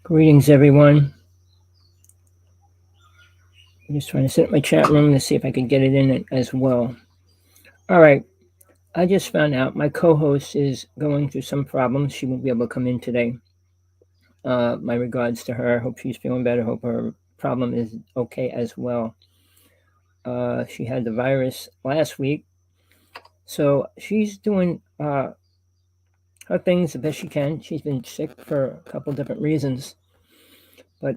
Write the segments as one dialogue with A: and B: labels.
A: Greetings, everyone. I'm just trying to set up my chat room to see if I can get it in as well. All right. I just found out my co-host is going through some problems. She won't be able to come in today. My regards to her. Hope she's feeling better. Hope her problem is okay as well. She had the virus last week, so she's doing her things the best she can. She's been sick for a couple different reasons, but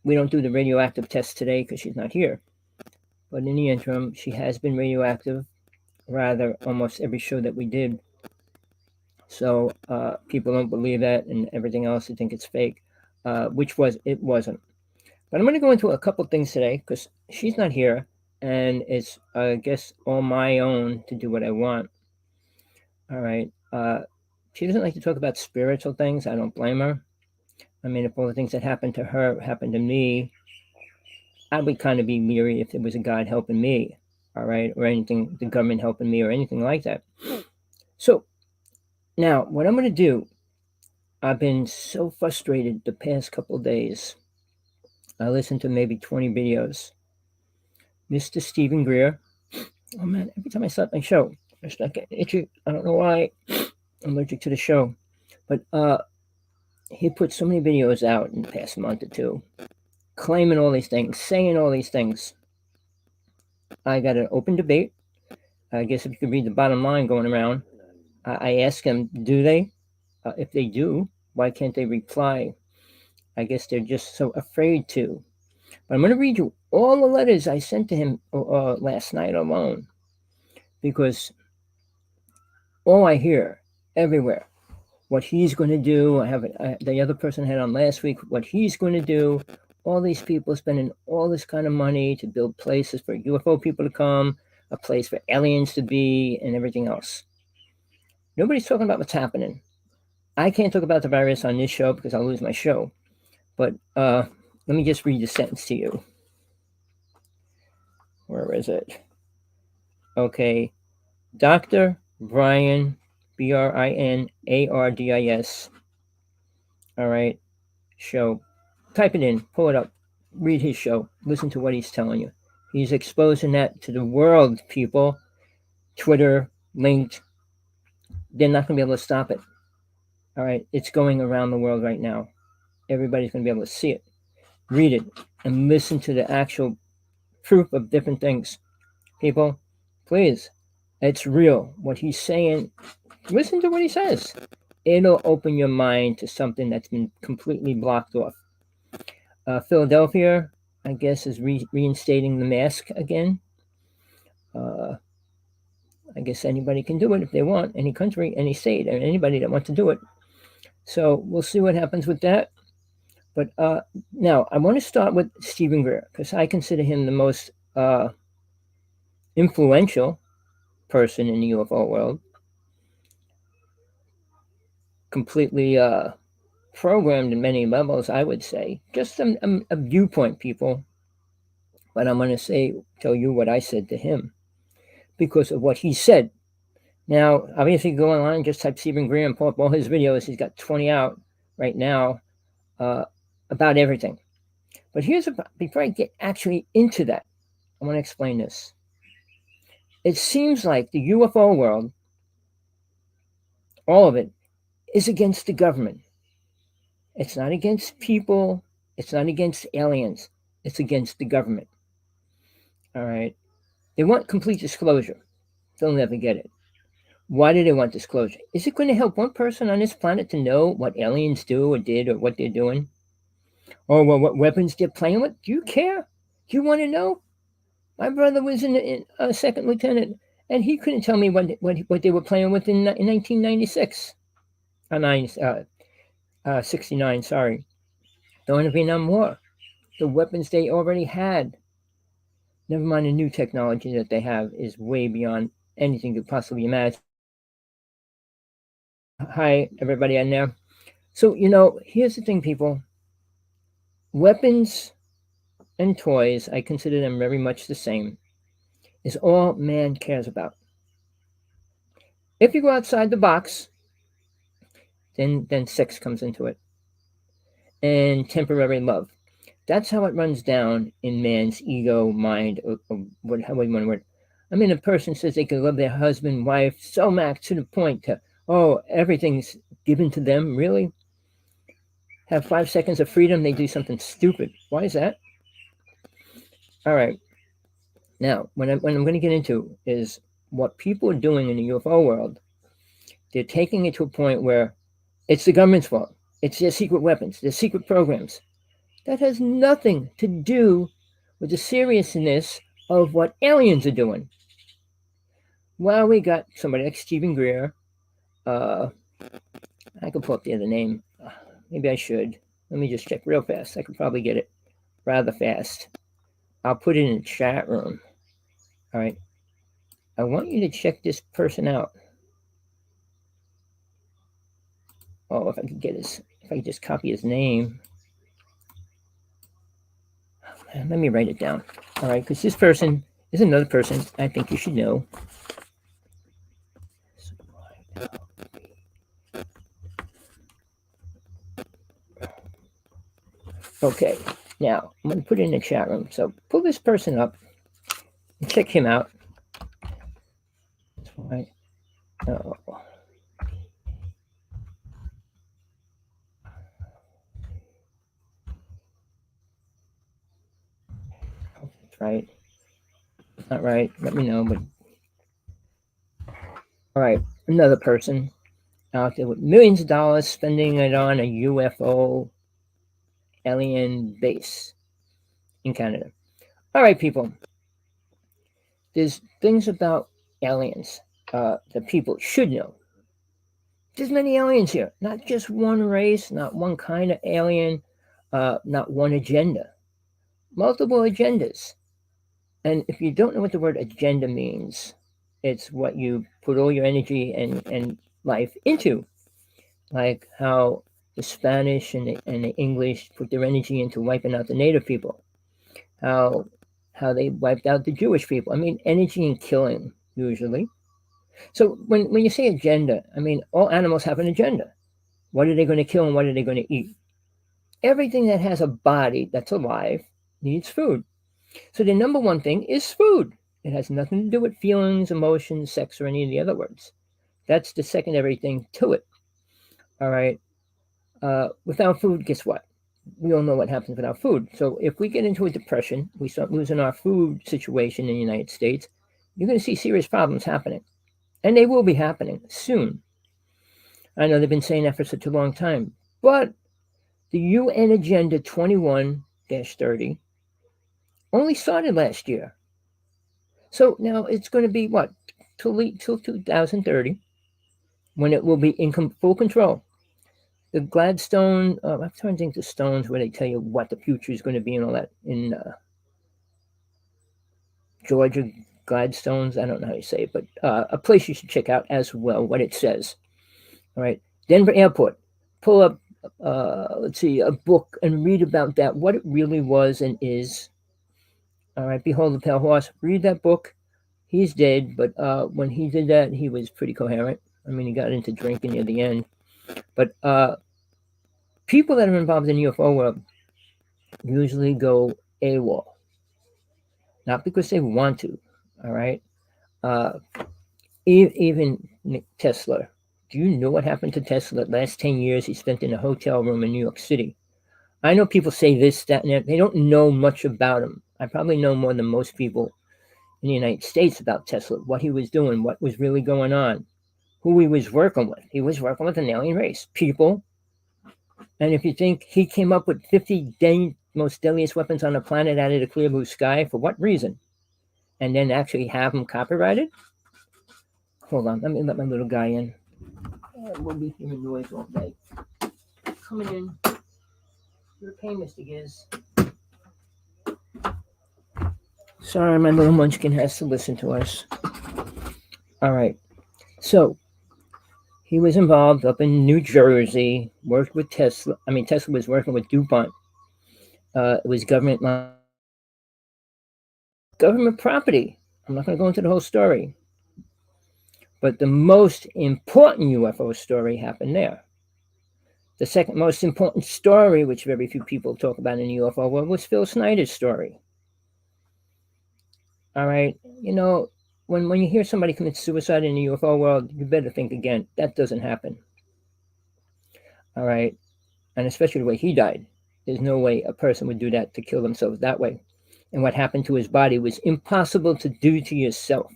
A: we don't do the radioactive test today because she's not here. But in the interim, she has been radioactive, rather almost every show that we did. So people don't believe that and everything else. They think it's fake, which it wasn't. But I'm going to go into a couple things today because she's not here, and it's I guess all my own to do what I want. All right. She doesn't like to talk about spiritual things. I don't blame her. I mean, if all the things that happened to her happened to me, I would kind of be leery if there was a God helping me, all right, or anything, the government helping me or anything like that. So now what I'm going to do, I've been so frustrated the past couple of days. I listened to maybe 20 videos. Mr. Steven Greer. Oh man, every time I start my show, I start getting itchy. I don't know why. I'm allergic to the show. But he put so many videos out in the past month or two, claiming all these things, saying all these things. I got an open debate. I guess if you could read the bottom line going around, I asked him, do they? If they do, why can't they reply? I guess they're just so afraid to. But I'm going to read you all the letters I sent to him last night alone, because all I hear everywhere, what he's going to do. The other person I had on last week, what he's going to do. All these people spending all this kind of money to build places for UFO people to come, a place for aliens to be, and everything else. Nobody's talking about what's happening. I can't talk about the virus on this show because I'll lose my show. But let me just read the sentence to you. Where is it? Okay. Dr. Brian, BRINARDIS. All right. Show. Type it in. Pull it up. Read his show. Listen to what he's telling you. He's exposing that to the world, people. Twitter, linked. They're not going to be able to stop it. All right. It's going around the world right now. Everybody's going to be able to see it. Read it and listen to the actual proof of different things. People, please, it's real. What he's saying, listen to what he says. It'll open your mind to something that's been completely blocked off. Philadelphia, I guess, is reinstating the mask again. I guess anybody can do it if they want, any country, any state, and anybody that wants to do it. So we'll see what happens with that. But now I want to start with Steven Greer because I consider him the most influential person in the UFO world. Completely programmed in many levels, I would say. Just a viewpoint, people. But I'm going to tell you what I said to him because of what he said. Now, obviously, go online and just type Steven Greer and pull up all his videos. He's got 20 out right now about everything. But before I get actually into that, I want to explain this. It seems like the UFO world, all of it, is against the government. It's not against people. It's not against aliens. It's against the government. All right. They want complete disclosure. They'll never get it. Why do they want disclosure? Is it going to help one person on this planet to know what aliens do or did or what they're doing? Or what weapons they're playing with? Do you care? Do you want to know? My brother was in a second lieutenant, and he couldn't tell me what they were playing with in 1996. 69, sorry. The Vietnam War. The weapons they already had. Never mind the new technology that they have is way beyond anything you could possibly imagine. Hi, everybody in there. So, here's the thing, people. Weapons and toys, I consider them very much the same, is all man cares about. If you go outside the box, then sex comes into it, and temporary love. That's how it runs down in man's ego, mind, or what, how you want to word. I mean, a person says they can love their husband, wife, so much to the point to, oh, everything's given to them. Really? Have 5 seconds of freedom, they do something stupid. Why is that? All right. Now, what I'm going to get into is what people are doing in the UFO world. They're taking it to a point where it's the government's fault. It's their secret weapons, their secret programs. That has nothing to do with the seriousness of what aliens are doing. Well, we got somebody like Steven Greer. Uh, I could pull up the other name. Maybe I should. Let me just check real fast. I could probably get it rather fast. I'll put it in the chat room. All right. I want you to check this person out. Oh, if I could get his, if I could just copy his name. Oh, man, let me write it down. All right, because this person is another person I think you should know. Okay, now I'm going to put it in the chat room. So pull this person up and check him out. Right. Oh. That's right. Not right. Let me know. But all right, another person out there with millions of dollars spending it on a UFO alien base in Canada. All right, people. There's things about aliens that people should know. There's many aliens here, not just one race, not one kind of alien, not one agenda, multiple agendas. And if you don't know what the word agenda means, it's what you put all your energy and life into, like how the Spanish and the English put their energy into wiping out the native people, how they wiped out the Jewish people. I mean, energy and killing usually. So when you say agenda, I mean, all animals have an agenda. What are they going to kill and what are they going to eat? Everything that has a body that's alive needs food. So the number one thing is food. It has nothing to do with feelings, emotions, sex, or any of the other words. That's the secondary thing to it. All right. Without food, guess what? We all know what happens without food. So if we get into a depression, we start losing our food situation in the United States, you're going to see serious problems happening. And they will be happening soon. I know they've been saying that for such a long time. But the UN Agenda 21-30 only started last year. So now it's going to be what? Till 2030 when it will be in full control. The Gladstone, I've turned into stones where they tell you what the future is going to be and all that in Georgia Gladstones. I don't know how you say it, but a place you should check out as well, what it says. All right. Denver Airport. Pull up, let's see, a book and read about that, what it really was and is. All right. Behold the Pale Horse. Read that book. He's dead, but when he did that, he was pretty coherent. I mean, he got into drinking near the end. But people that are involved in the UFO world usually go AWOL. Not because they want to, all right? Even Nick Tesla. Do you know what happened to Tesla? The last 10 years he spent in a hotel room in New York City. I know people say this, that, and that. They don't know much about him. I probably know more than most people in the United States about Tesla, what he was doing, what was really going on, who he was working with. He was working with an alien race, people. And if you think he came up with 50 most deadliest weapons on the planet out of the clear blue sky, for what reason? And then actually have them copyrighted? Hold on, let me let my little guy in. We'll be hearing noise all day. Coming in. You're a pain, Mr. Giz. Sorry, my little munchkin has to listen to us. All right. So, he was involved up in New Jersey, worked with Tesla. I mean, Tesla was working with DuPont. It was government property. I'm not going to go into the whole story. But the most important UFO story happened there. The second most important story, which very few people talk about in the UFO world, was Phil Snyder's story. All right. When you hear somebody commit suicide in the UFO world, you better think again. That doesn't happen. All right. And especially the way he died. There's no way a person would do that to kill themselves that way. And what happened to his body was impossible to do to yourself.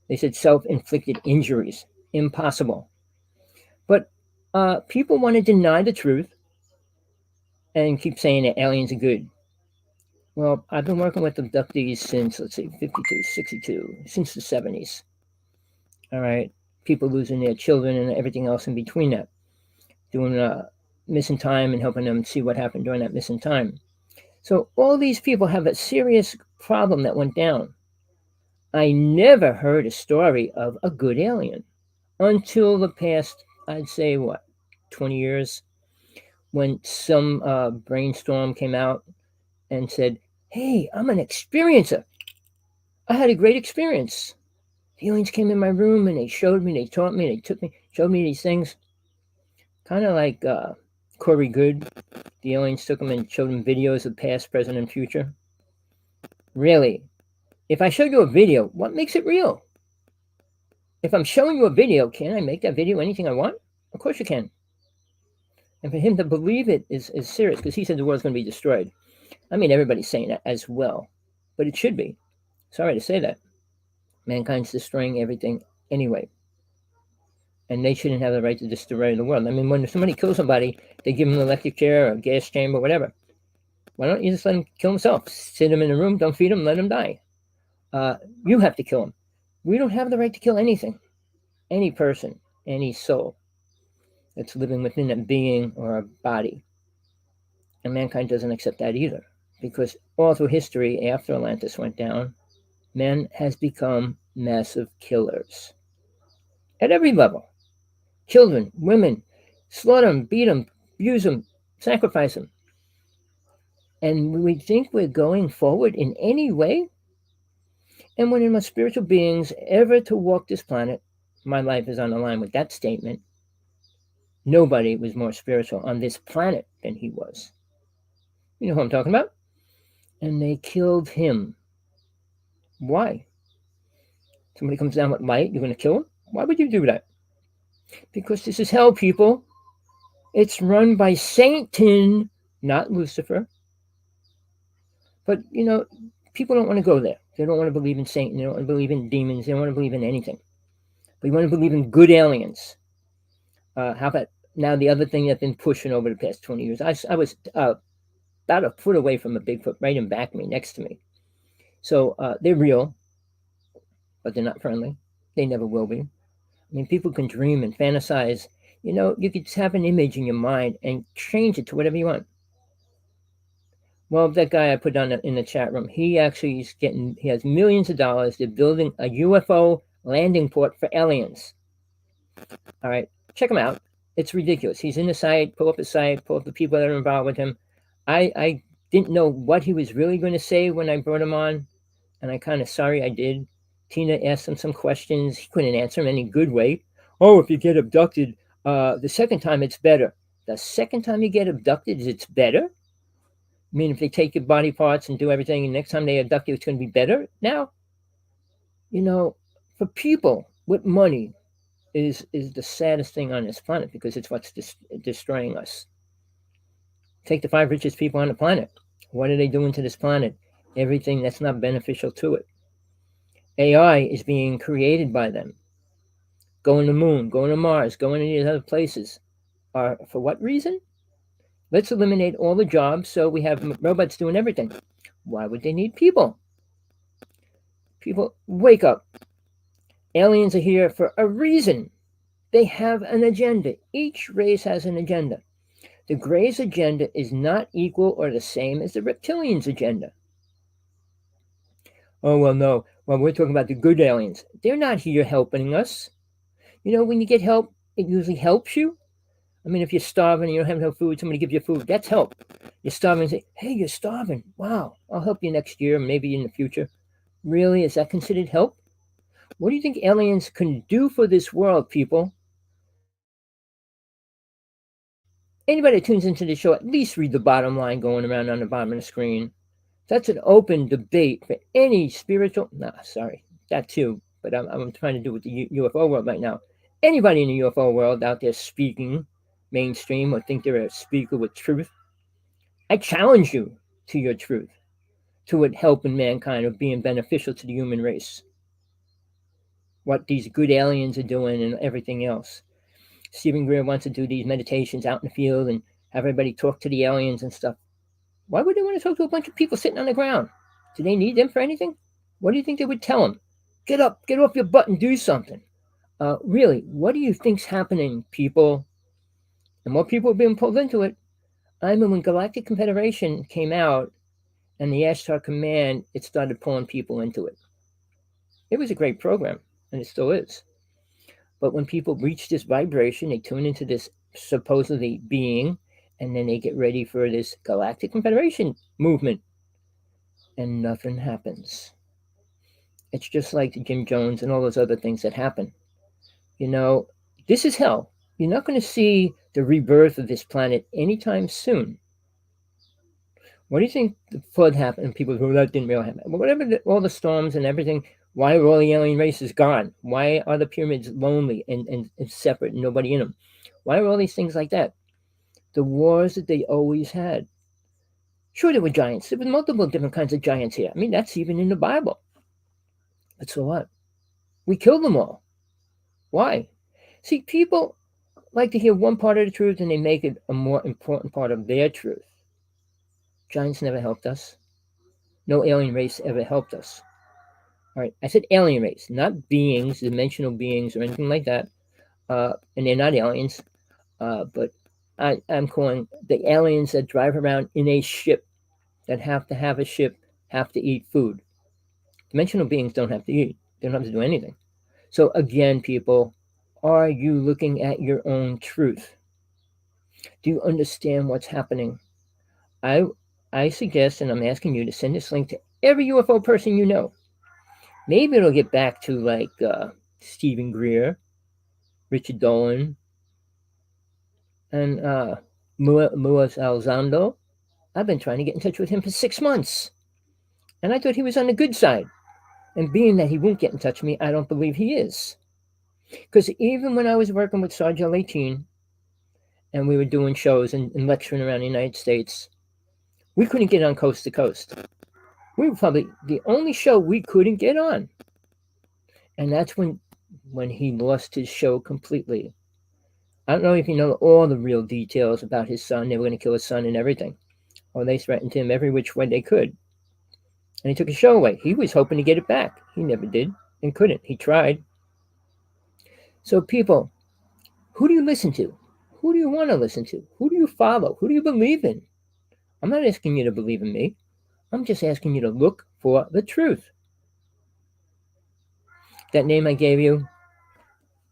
A: They said self-inflicted injuries. Impossible. But people want to deny the truth and keep saying that aliens are good. Well, I've been working with abductees since, let's see, 52, 62, since the 70s. All right. People losing their children and everything else in between that. Doing missing time and helping them see what happened during that missing time. So all these people have a serious problem that went down. I never heard a story of a good alien until the past, I'd say, 20 years, when some brainstorm came out and said, hey, I'm an experiencer. I had a great experience. The aliens came in my room and they showed me, they taught me, they took me, showed me these things. Kind of like Corey Good. The aliens took him and showed him videos of past, present, and future. Really? If I show you a video, what makes it real? If I'm showing you a video, can I make that video anything I want? Of course you can. And for him to believe it is serious, because he said the world's going to be destroyed. I mean, everybody's saying that as well. But it should be. Sorry to say that. Mankind's destroying everything anyway. And they shouldn't have the right to destroy the world. I mean, when somebody kills somebody, they give them an electric chair or a gas chamber, whatever. Why don't you just let him kill himself? Sit him in a room, don't feed him, let him die. You have to kill him. We don't have the right to kill anything. Any person, any soul that's living within a being or a body. And mankind doesn't accept that either. Because all through history, after Atlantis went down, man has become massive killers. At every level. Children, women, slaughter them, beat them, abuse them, sacrifice them. And we think we're going forward in any way? And one of the most spiritual beings ever to walk this planet, my life is on the line with that statement. Nobody was more spiritual on this planet than he was. You know who I'm talking about? And they killed him. Why? Somebody comes down with light, you're going to kill him? Why would you do that? Because this is hell, people. It's run by Satan, not Lucifer. But, people don't want to go there. They don't want to believe in Satan. They don't want to believe in demons. They don't want to believe in anything. But you want to believe in good aliens. How about now the other thing that's been pushing over the past 20 years? I was about a foot away from a Bigfoot right in back of me, next to me. So they're real, but they're not friendly. They never will be. I mean, people can dream and fantasize. You could have an image in your mind and change it to whatever you want. Well, that guy I put on in the chat room, he actually he has millions of dollars. They're building a UFO landing port for aliens. All right, check him out. It's ridiculous. He's in the site, pull up the site, pull up the people that are involved with him. I didn't know what he was really going to say when I brought him on, and I'm kind of sorry I did. Tina asked him some questions. He couldn't answer them in any good way. Oh, if you get abducted, the second time it's better. The second time you get abducted, it's better? I mean, if they take your body parts and do everything, and next time they abduct you, it's going to be better? Now, for people with money is the saddest thing on this planet, because it's what's destroying us. Take the 5 richest people on the planet. What are they doing to this planet? Everything that's not beneficial to it. AI is being created by them. Going to the moon, going to Mars, going to these other places. For what reason? Let's eliminate all the jobs so we have robots doing everything. Why would they need people? People, wake up. Aliens are here for a reason. They have an agenda. Each race has an agenda. The Greys' agenda is not equal or the same as the reptilians' agenda. Oh, well, no. Well, we're talking about the good aliens. They're not here helping us. When you get help, it usually helps you. I mean, if you're starving and you don't have no food, somebody gives you food, that's help. You're starving and say, hey, you're starving. Wow, I'll help you next year, maybe in the future. Really? Is that considered help? What do you think aliens can do for this world, people? Anybody that tunes into the show, at least read the bottom line going around on the bottom of the screen. That's an open debate for any spiritual. Nah, sorry, that too. But I'm trying to do with the UFO world right now. Anybody in the UFO world out there speaking mainstream or think they're a speaker with truth, I challenge you to your truth, to it helping mankind or being beneficial to the human race. What these good aliens are doing and everything else. Steven Greer wants to do these meditations out in the field and have everybody talk to the aliens and stuff. Why would they want to talk to a bunch of people sitting on the ground? Do they need them for anything? What do you think they would tell them? Get up, get off your butt and do something. Really, what do you think's happening, people? And more people are being pulled into it. I mean, when Galactic Confederation came out and the Ashtar Command, it started pulling people into it. It was a great program, and it still is. But when people reach this vibration, they tune into this supposedly being, and then they get ready for this Galactic Confederation movement, and nothing happens. It's just like the Jim Jones and all those other things that happen. You know, this is hell. You're not going to see the rebirth of this planet anytime soon. What do you think the flood happened? And people go, well, that didn't really happen. Well, whatever, all the storms and everything, why are all the alien races gone? Why are the pyramids lonely and separate and nobody in them? Why are all these things like that? The wars that they always had. Sure, there were giants. There were multiple different kinds of giants here. I mean, that's even in the Bible. But so what? We killed them all. Why? See, people like to hear one part of the truth and they make it a more important part of their truth. Giants never helped us. No alien race ever helped us. All right, I said alien race, not beings, dimensional beings, or anything like that. And they're not aliens, but I'm calling the aliens that drive around in a ship, that have to have a ship, have to eat food. Dimensional beings don't have to eat, they don't have to do anything. So, again, people, are you looking at your own truth? Do you understand what's happening? I, I suggest, and I'm asking you to send this link to every UFO person you know. Maybe it'll get back to like Steven Greer, Richard Dolan, and Muaz Alzando. I've been trying to get in touch with him for 6 months, and I thought he was on the good side. And being that he won't get in touch with me, I don't believe he is. Because even when I was working with Sergeant 18, and we were doing shows and lecturing around the United States, we couldn't get on coast to coast. We were probably the only show we couldn't get on. And that's when he lost his show completely. I don't know if you know all the real details about his son. They were going to kill his son and everything. Or they threatened him every which way they could. And he took his show away. He was hoping to get it back. He never did and couldn't. He tried. So, people, who do you listen to? Who do you want to listen to? Who do you follow? Who do you believe in? I'm not asking you to believe in me. I'm just asking you to look for the truth. That name I gave you,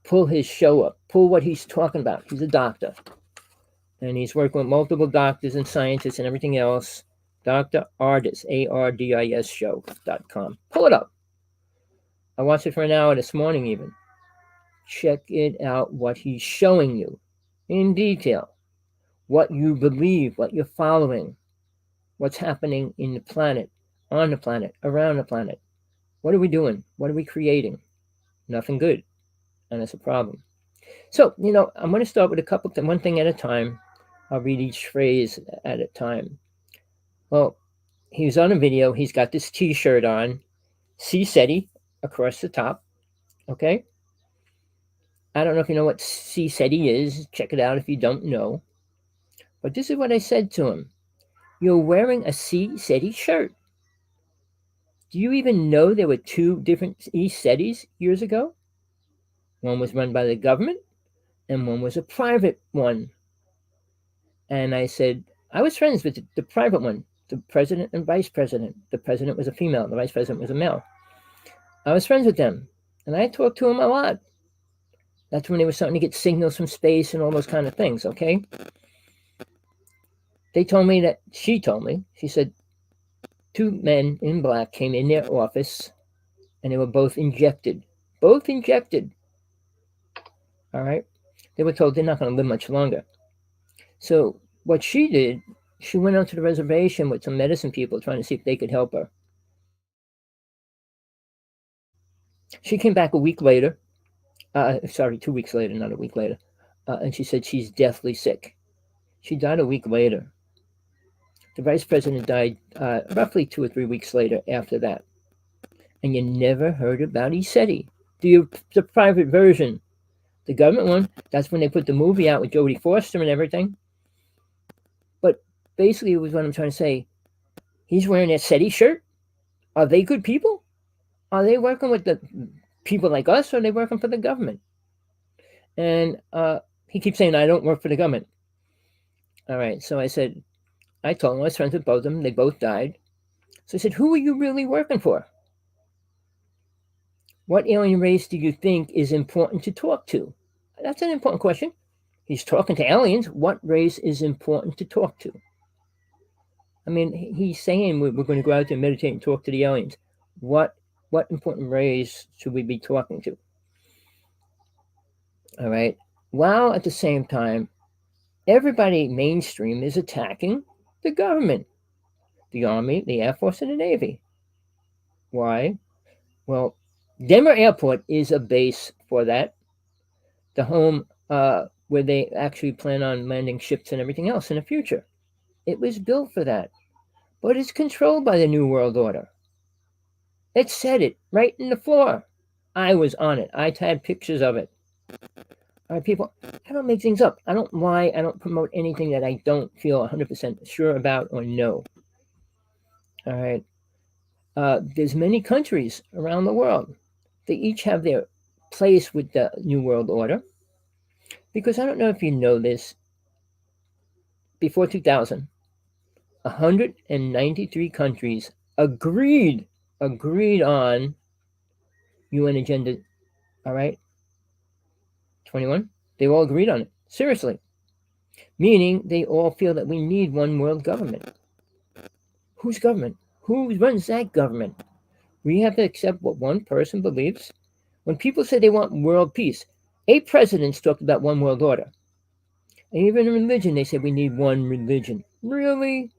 A: pull his show up. Pull what he's talking about. He's a doctor. And he's working with multiple doctors and scientists and everything else. Dr. Ardis, ARDIS show.com. Pull it up. I watched it for an hour this morning even. Check it out, what he's showing you in detail. What you believe, what you're following. What's happening in the planet, on the planet, around the planet. What are we doing? What are we creating? Nothing good. And it's a problem. So, I'm going to start with one thing at a time. I'll read each phrase at a time. Well, he was on a video. He's got this T-shirt on. C SETI across the top. Okay? I don't know if you know what C SETI is. Check it out if you don't know. But this is what I said to him. You're wearing a C SETI shirt. Do you even know there were two different E SETIs years ago? One was run by the government, and one was a private one. And I said, I was friends with the private one, the president and vice president. The president was a female, the vice president was a male. I was friends with them, and I talked to them a lot. That's when they were starting to get signals from space and all those kind of things, okay? She told me, she said, two men in black came in their office, and they were both injected both injected. All right. They were told they're not going to live much longer. So what she did, she went out to the reservation with some medicine people trying to see if they could help her. She came back a week later. 2 weeks later, not a week later. And she said she's deathly sick. She died a week later. The vice president died roughly 2 or 3 weeks later after that. And you never heard about ESETI. The private version. The government one, that's when they put the movie out with Jodie Foster and everything. But basically, it was what I'm trying to say. He's wearing a SETI shirt. Are they good people? Are they working with the people like us, or are they working for the government? And he keeps saying, I don't work for the government. All right, so I told him I was friends with both of them. They both died. So I said, who are you really working for? What alien race do you think is important to talk to? That's an important question. He's talking to aliens. What race is important to talk to? I mean, he's saying we're going to go out there and meditate and talk to the aliens. What important race should we be talking to? All right. While at the same time, everybody mainstream is attacking the government, the Army, the Air Force, and the Navy. Why? Well, Denver Airport is a base for that. The home where they actually plan on landing ships and everything else in the future. It was built for that. But it's controlled by the New World Order. It said it right in the floor. I was on it. I had pictures of it. All right, people, I don't make things up. I don't lie. I don't promote anything that I don't feel 100% sure about or know. All right. There's many countries around the world. They each have their place with the New World Order. Because I don't know if you know this, before 2000, 193 countries agreed on UN Agenda, all right? 21, they all agreed on it, seriously. Meaning they all feel that we need one world government. Whose government? Who runs that government? We have to accept what one person believes. When people say they want world peace, 8 presidents talked about one world order. And even in religion, they say we need one religion. Really?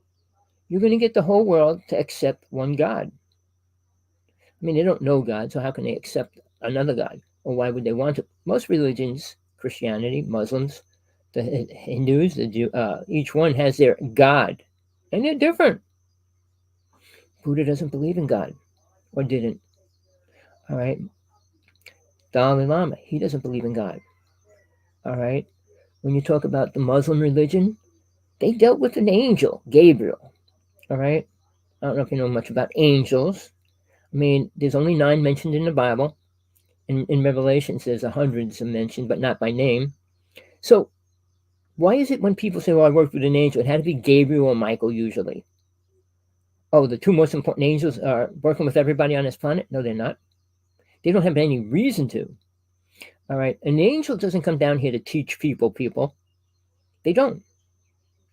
A: You're going to get the whole world to accept one God. I mean, they don't know God, so how can they accept another God? Or why would they want to? Most religions, Christianity, Muslims, the Hindus, each one has their God. And they're different. Buddha doesn't believe in God, or didn't. All right. Dalai Lama, he doesn't believe in God. All right. When you talk about the Muslim religion, they dealt with an angel, Gabriel. All right. I don't know if you know much about angels. I mean, there's only 9 mentioned in the Bible. In Revelations, there's hundreds mentioned, but not by name. So why is it when people say, well, I worked with an angel, it had to be Gabriel or Michael usually? Oh, the 2 most important angels are working with everybody on this planet? No, they're not. They don't have any reason to. All right. An angel doesn't come down here to teach people. They don't.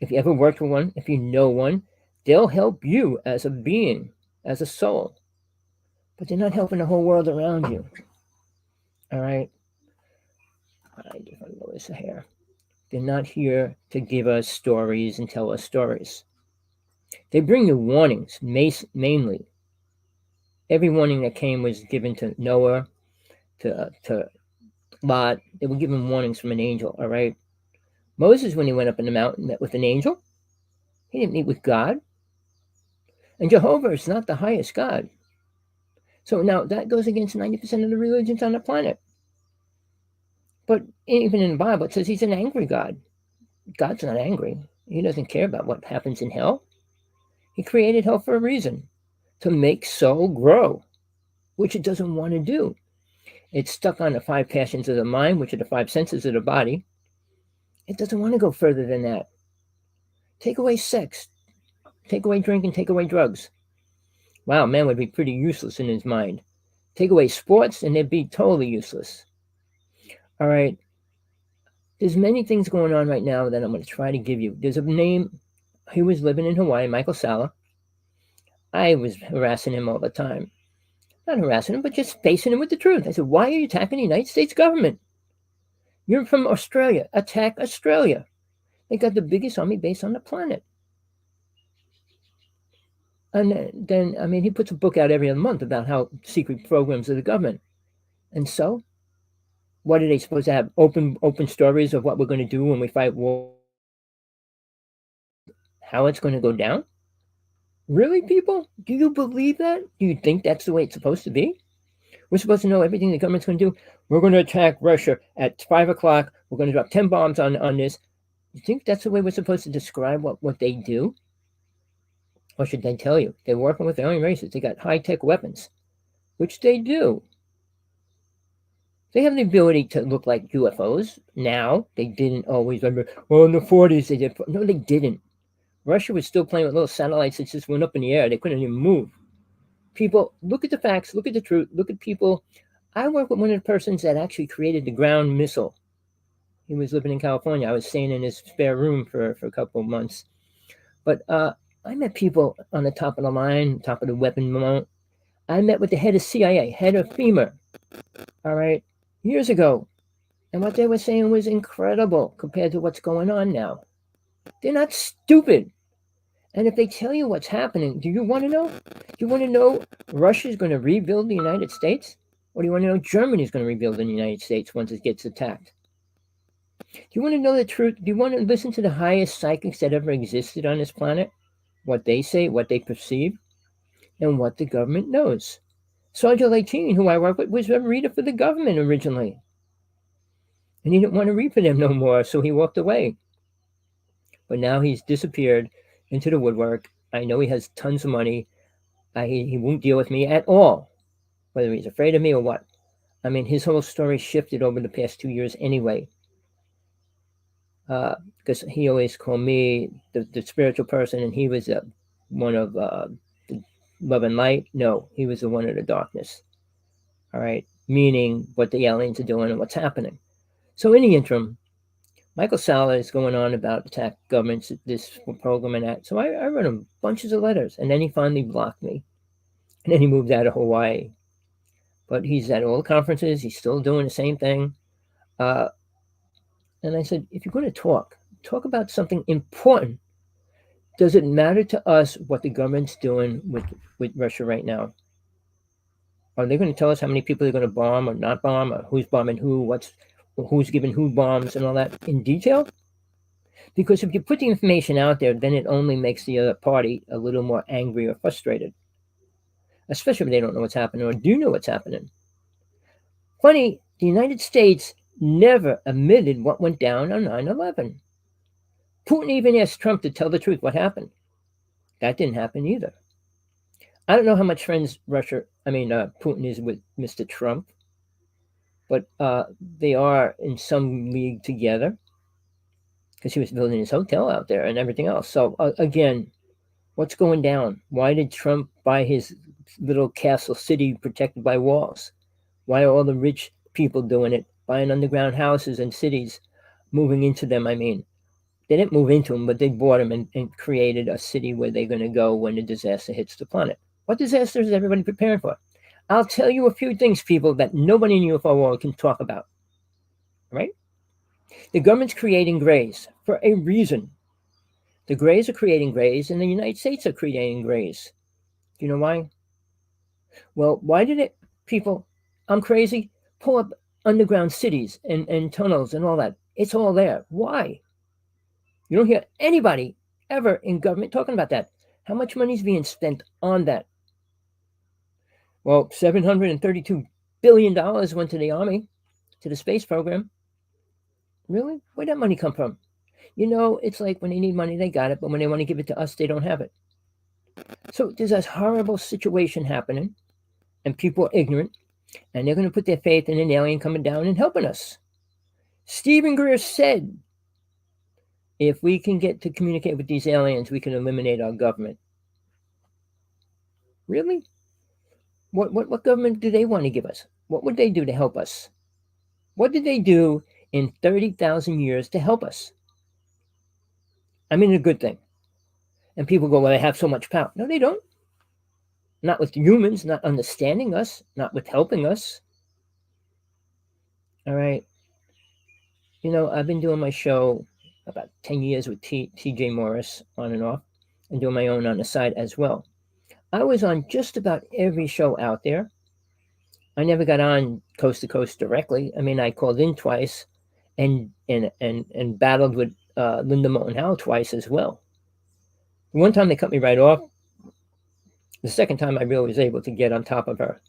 A: If you ever worked with one, if you know one, they'll help you as a being, as a soul. But they're not helping the whole world around you. All right. I just want to lower this hair. They're not here to give us stories and tell us stories. They bring you warnings, mainly. Every warning that came was given to Noah, to Lot. They were given warnings from an angel, all right? Moses, when he went up in the mountain, met with an angel. He didn't meet with God. And Jehovah is not the highest God. So now that goes against 90% of the religions on the planet. But even in the Bible, it says he's an angry God. God's not angry. He doesn't care about what happens in hell. He created hell for a reason, to make soul grow, which it doesn't want to do. It's stuck on the 5 passions of the mind, which are the 5 senses of the body. It doesn't want to go further than that. Take away sex, take away drinking, take away drugs. Wow, man would be pretty useless in his mind. Take away sports, and they'd be totally useless. All right. There's many things going on right now that I'm going to try to give you. There's a name. He was living in Hawaii, Michael Sala. I was harassing him all the time. not harassing him, but just facing him with the truth. I said, why are you attacking the United States government? You're from Australia. Attack Australia. They got the biggest army base on the planet. And then, I mean, he puts a book out every other month about how secret programs of the government. And so, what are they supposed to have? Open stories of what we're going to do when we fight war? How it's going to go down? Really, people? Do you believe that? Do you think that's the way it's supposed to be? We're supposed to know everything the government's going to do. We're going to attack Russia at 5 o'clock. We're going to drop 10 bombs on this. You think that's the way we're supposed to describe what they do? Or should they tell you? They're working with alien races. They got high-tech weapons, which they do. They have the ability to look like UFOs now. They didn't always. Remember, well, in the 40s they did. No, they didn't. Russia was still playing with little satellites that just went up in the air. They couldn't even move. People, look at the facts. Look at the truth. Look at people. I work with one of the persons that actually created the ground missile. He was living in California. I was staying in his spare room for a couple of months. But I met people on the top of the line, top of the weapon mount. I met with the head of CIA, head of FEMA, all right, years ago. And what they were saying was incredible compared to what's going on now. They're not stupid. And if they tell you what's happening, do you want to know? Do you want to know Russia's going to rebuild the United States? Or do you want to know Germany's going to rebuild the United States once it gets attacked? Do you want to know the truth? Do you want to listen to the highest psychics that ever existed on this planet? What they say, what they perceive, and what the government knows. Sergeant 18, who I work with, was a reader for the government originally. And he didn't want to read for them no more, so he walked away. But now he's disappeared into the woodwork. I know he has tons of money. He won't deal with me at all, whether he's afraid of me or what. I mean, his whole story shifted over the past 2 years anyway. Because he always called me the spiritual person, and he was one of the love and light. No, he was the one of the darkness. All right, meaning what the aliens are doing and what's happening. So in the interim, Michael Sala is going on about attack governments, this program and that. So I wrote him bunches of letters, and then he finally blocked me. And then he moved out of Hawaii. But he's at all the conferences. He's still doing the same thing. And I said, if you're going to talk about something important. Does it matter to us what the government's doing with Russia right now? Are they going to tell us how many people they're going to bomb or not bomb, or who's bombing who, who's giving who bombs and all that in detail? Because if you put the information out there, then it only makes the other party a little more angry or frustrated, especially if they don't know what's happening or do know what's happening. Funny, the United States never admitted what went down on 9/11. Putin even asked Trump to tell the truth what happened. That didn't happen either. I don't know how much friends Putin is with Mr. Trump, but they are in some league together because he was building his hotel out there and everything else. So again, what's going down? Why did Trump buy his little castle city protected by walls? Why are all the rich people doing it, buying underground houses and cities, moving into them? I mean, they didn't move into them, but they bought them and created a city where they're going to go when a disaster hits the planet. What disaster is everybody preparing for? I'll tell you a few things, people, that nobody in the UFO world can talk about. Right? The government's creating grays for a reason. The grays are creating grays, and the United States are creating grays. Do you know why? Well, why did it, people, I'm crazy, pull up underground cities and tunnels and all that? It's all there. Why? You don't hear anybody ever in government talking about that. How much money is being spent on that? Well, $732 billion went to the Army, to the space program. Really? Where'd that money come from? You know, it's like when they need money, they got it, but when they want to give it to us, they don't have it. So there's this horrible situation happening, and people are ignorant, and they're going to put their faith in an alien coming down and helping us. Steven Greer said, if we can get to communicate with these aliens, we can eliminate our government. Really? What government do they want to give us? What would they do to help us? What did they do in 30,000 years to help us? I mean, a good thing. And people go, well, they have so much power. No, they don't. not with humans, not understanding us, not with helping us. All right. I've been doing my show about 10 years with TJ Morris on and off, and doing my own on the side as well. I was on just about every show out there. I never got on coast to coast directly. I mean, I called in twice and battled with Linda Moulton Howe twice as well. One time they cut me right off. The second time I really was able to get on top of her,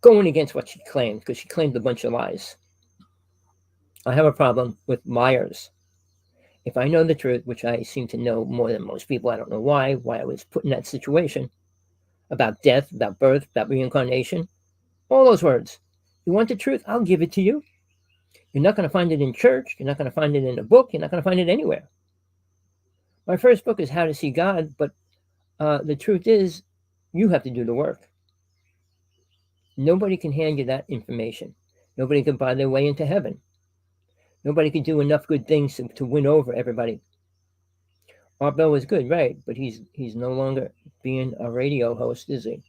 A: going against what she claimed, because she claimed a bunch of lies. I have a problem with liars. If I know the truth, which I seem to know more than most people, I don't know why I was put in that situation, about death, about birth, about reincarnation, all those words. You want the truth? I'll give it to you. You're not going to find it in church. You're not going to find it in a book. You're not going to find it anywhere. My first book is How to See God, but the truth is, you have to do the work. Nobody can hand you that information. Nobody can buy their way into heaven. Nobody can do enough good things to win over everybody. Art Bell was good, right? But he's no longer being a radio host, is he?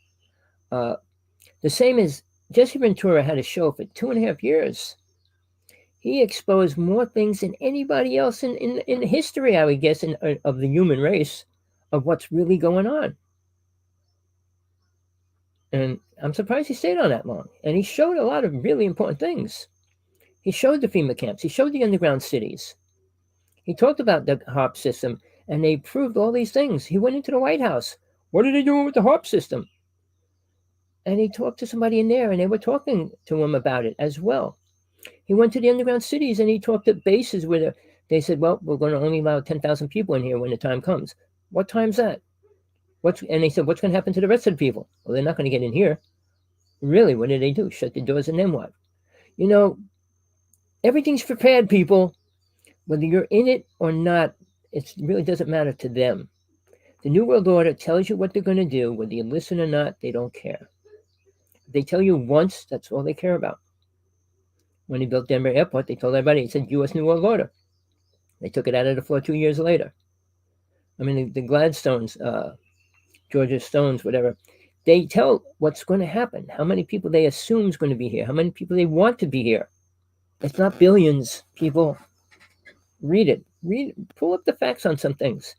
A: The same as Jesse Ventura had a show for 2.5 years. He exposed more things than anybody else in history, I would guess, of the human race, of what's really going on. And I'm surprised he stayed on that long. And he showed a lot of really important things. He showed the FEMA camps. He showed the underground cities. He talked about the HARP system, and they proved all these things. He went into the White House. What are they doing with the HARP system? And he talked to somebody in there, and they were talking to him about it as well. He went to the underground cities, and he talked at bases where they said, well, we're going to only allow 10,000 people in here when the time comes. What time's that? And they said, what's going to happen to the rest of the people? Well, they're not going to get in here. Really, what did they do? Shut the doors, and then what? Everything's prepared, people. Whether you're in it or not, it really doesn't matter to them. The New World Order tells you what they're going to do. Whether you listen or not, they don't care. If they tell you once, that's all they care about. When he built Denver Airport, they told everybody, it said U.S. New World Order. They took it out of the floor 2 years later. I mean, the Gladstones, Georgia Stones, whatever, they tell what's going to happen, how many people they assume is going to be here, how many people they want to be here. It's not billions, people. Read it. Pull up the facts on some things.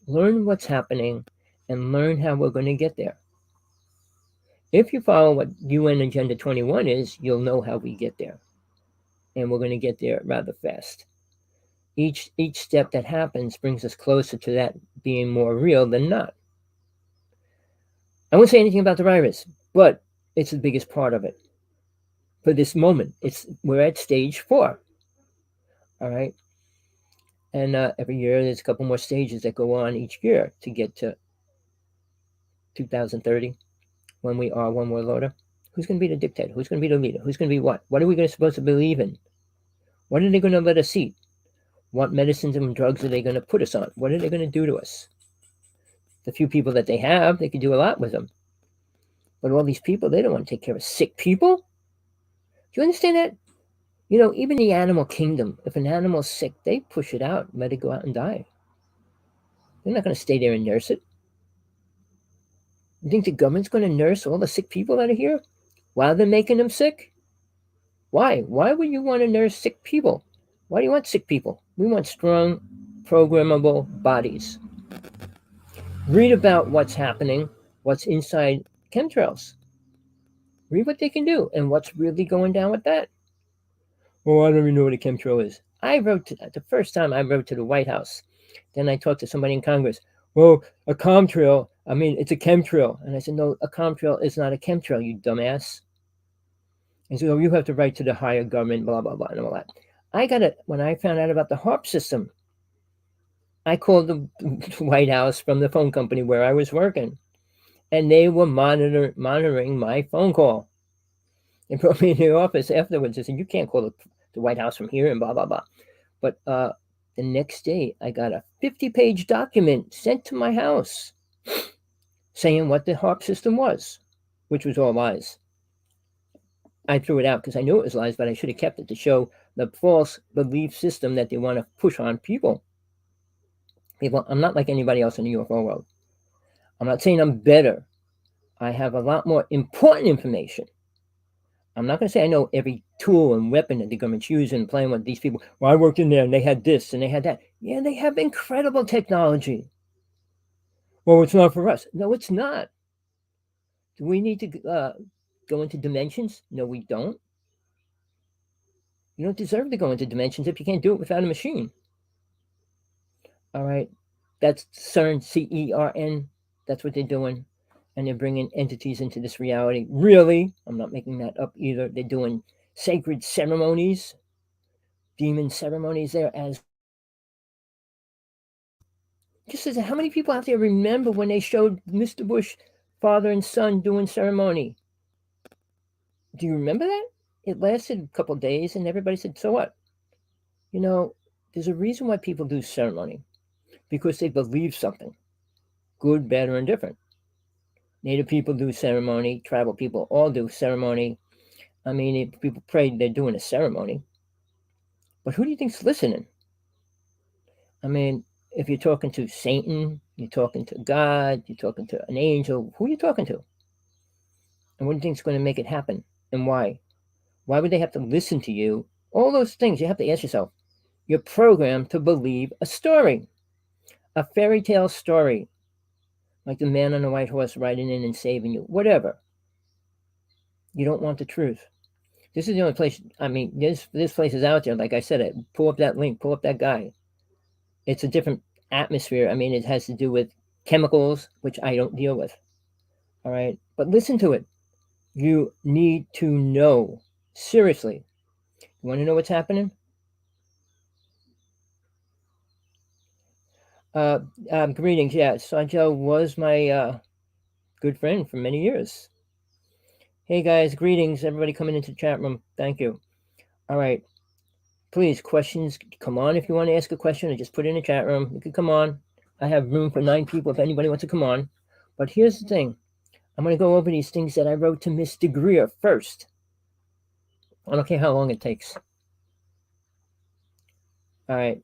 A: Learn what's happening and learn how we're going to get there. If you follow what UN Agenda 21 is, you'll know how we get there. And we're going to get there rather fast. Each step that happens brings us closer to that being more real than not. I won't say anything about the virus, but it's the biggest part of it. For this moment, we're at stage 4. All right? And every year, there's a couple more stages that go on each year to get to 2030, when we are one world order. Who's going to be the dictator? Who's going to be the leader? Who's going to be what? What are we supposed to believe in? What are they going to let us eat? What medicines and drugs are they going to put us on? What are they going to do to us? The few people that they have, they can do a lot with them. But all these people, they don't want to take care of sick people. Do you understand that? Even the animal kingdom, if an animal's sick, they push it out and let it go out and die. They're not going to stay there and nurse it. You think the government's going to nurse all the sick people that are here while they're making them sick? Why? Why would you want to nurse sick people? Why do you want sick people? We want strong, programmable bodies. Read about what's happening, what's inside chemtrails. Read what they can do and what's really going down with that. Well, I don't even know what a chemtrail is. The first time I wrote to the White House. Then I talked to somebody in Congress. Well, a chemtrail, it's a chemtrail. And I said, no, a chemtrail is not a chemtrail, you dumbass. And so you have to write to the higher government, blah, blah, blah, and all that. When I found out about the HARP system, I called the White House from the phone company where I was working. And they were monitoring my phone call. They brought me in the office afterwards. They said, you can't call the White House from here and blah, blah, blah. But the next day, I got a 50-page document sent to my house saying what the HARP system was, which was all lies. I threw it out because I knew it was lies, but I should have kept it to show the false belief system that they want to push on people. I'm not like anybody else in the UFO world. I'm not saying I'm better. I have a lot more important information. I'm not going to say I know every tool and weapon that the government's using, playing with these people. Well, I worked in there and they had this and they had that. Yeah, they have incredible technology. Well, it's not for us. No, it's not. Do we need to go into dimensions? No, we don't. You don't deserve to go into dimensions if you can't do it without a machine. All right. That's CERN, CERN. That's what they're doing. And they're bringing entities into this reality. Really, I'm not making that up either. They're doing sacred ceremonies, demon ceremonies there as just as how many people out there remember when they showed Mr. Bush father and son doing ceremony? Do you remember that? It lasted a couple of days and everybody said, so what? You know, there's a reason why people do ceremony because they believe something, good, bad, or indifferent. Native people do ceremony, tribal people all do ceremony. I mean, if people pray, they're doing a ceremony. But who do you think's listening? I mean, if you're talking to Satan, you're talking to God, you're talking to an angel, who are you talking to? And what do you think is going to make it happen? And why? Why would they have to listen to you? All those things you have to ask yourself. You're programmed to believe a story, a fairy tale story, like the man on the white horse riding in and saving you, whatever. You don't want the truth. This is the only place. I mean, there's places out there. Like I said, pull up that link, pull up that guy. It's a different atmosphere. I mean, it has to do with chemicals, which I don't deal with. All right, but listen to it. You need to know. Seriously, you want to know what's happening? Greetings. Yeah, Sanjo was my good friend for many years. Hey guys, greetings. Everybody coming into the chat room. Thank you. All right. Please, questions, come on if you want to ask a question or just put it in the chat room. You can come on. I have room for 9 people if anybody wants to come on. But here's the thing. I'm going to go over these things that I wrote to Mr. Greer first. I don't care how long it takes. All right.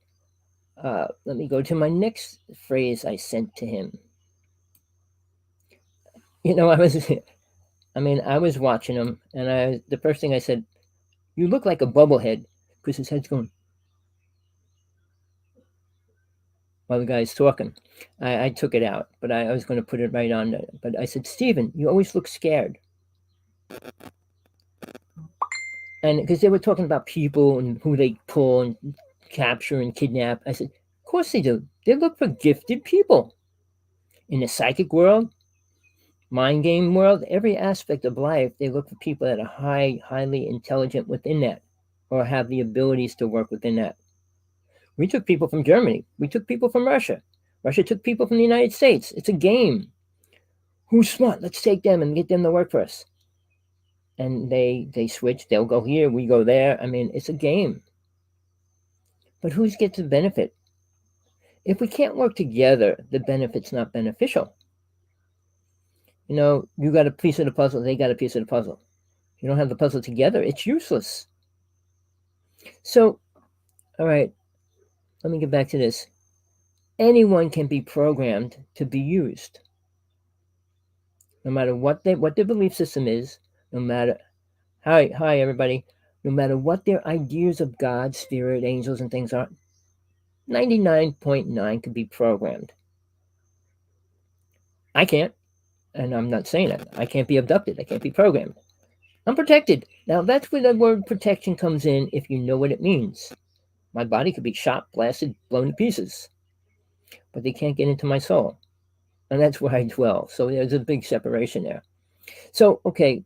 A: Let me go to my next phrase I sent to him. You know, I was watching him, and the first thing I said, you look like a bubblehead, because his head's going while the guy's talking. I took it out, but I was going to put it right on there. But I said, Steven, you always look scared. And because they were talking about people and who they pull and capture and kidnap, I said, of course they do. They look for gifted people. In the psychic world, mind game world, every aspect of life, they look for people that are highly intelligent within that or have the abilities to work within that. We took people from Germany. We took people from Russia. Russia took people from the United States. It's a game. Who's smart? Let's take them and get them to work for us. And they switch. They'll go here. We go there. I mean, it's a game. But who gets the benefit? If we can't work together, the benefit's not beneficial. You know, you got a piece of the puzzle. They got a piece of the puzzle. If you don't have the puzzle together, it's useless. So, all right, let me get back to this. Anyone can be programmed to be used. No matter what their belief system is, no matter hi everybody, no matter what their ideas of God, spirit, angels, and things are, 99.9 can be programmed. I can't, and I'm not saying that. I can't be abducted. I can't be programmed. I'm protected. Now that's where the word protection comes in if you know what it means. My body could be shot, blasted, blown to pieces, but they can't get into my soul. And that's where I dwell. So there's a big separation there. So, okay,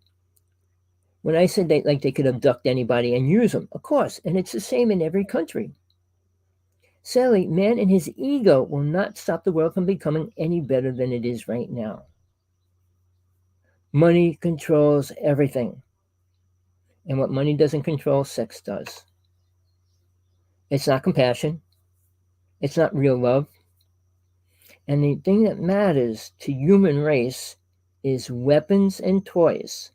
A: when I said they could abduct anybody and use them, of course, and it's the same in every country. Sadly, man and his ego will not stop the world from becoming any better than it is right now. Money controls everything. And what money doesn't control, sex does. It's not compassion. It's not real love. And the thing that matters to human race is weapons and toys.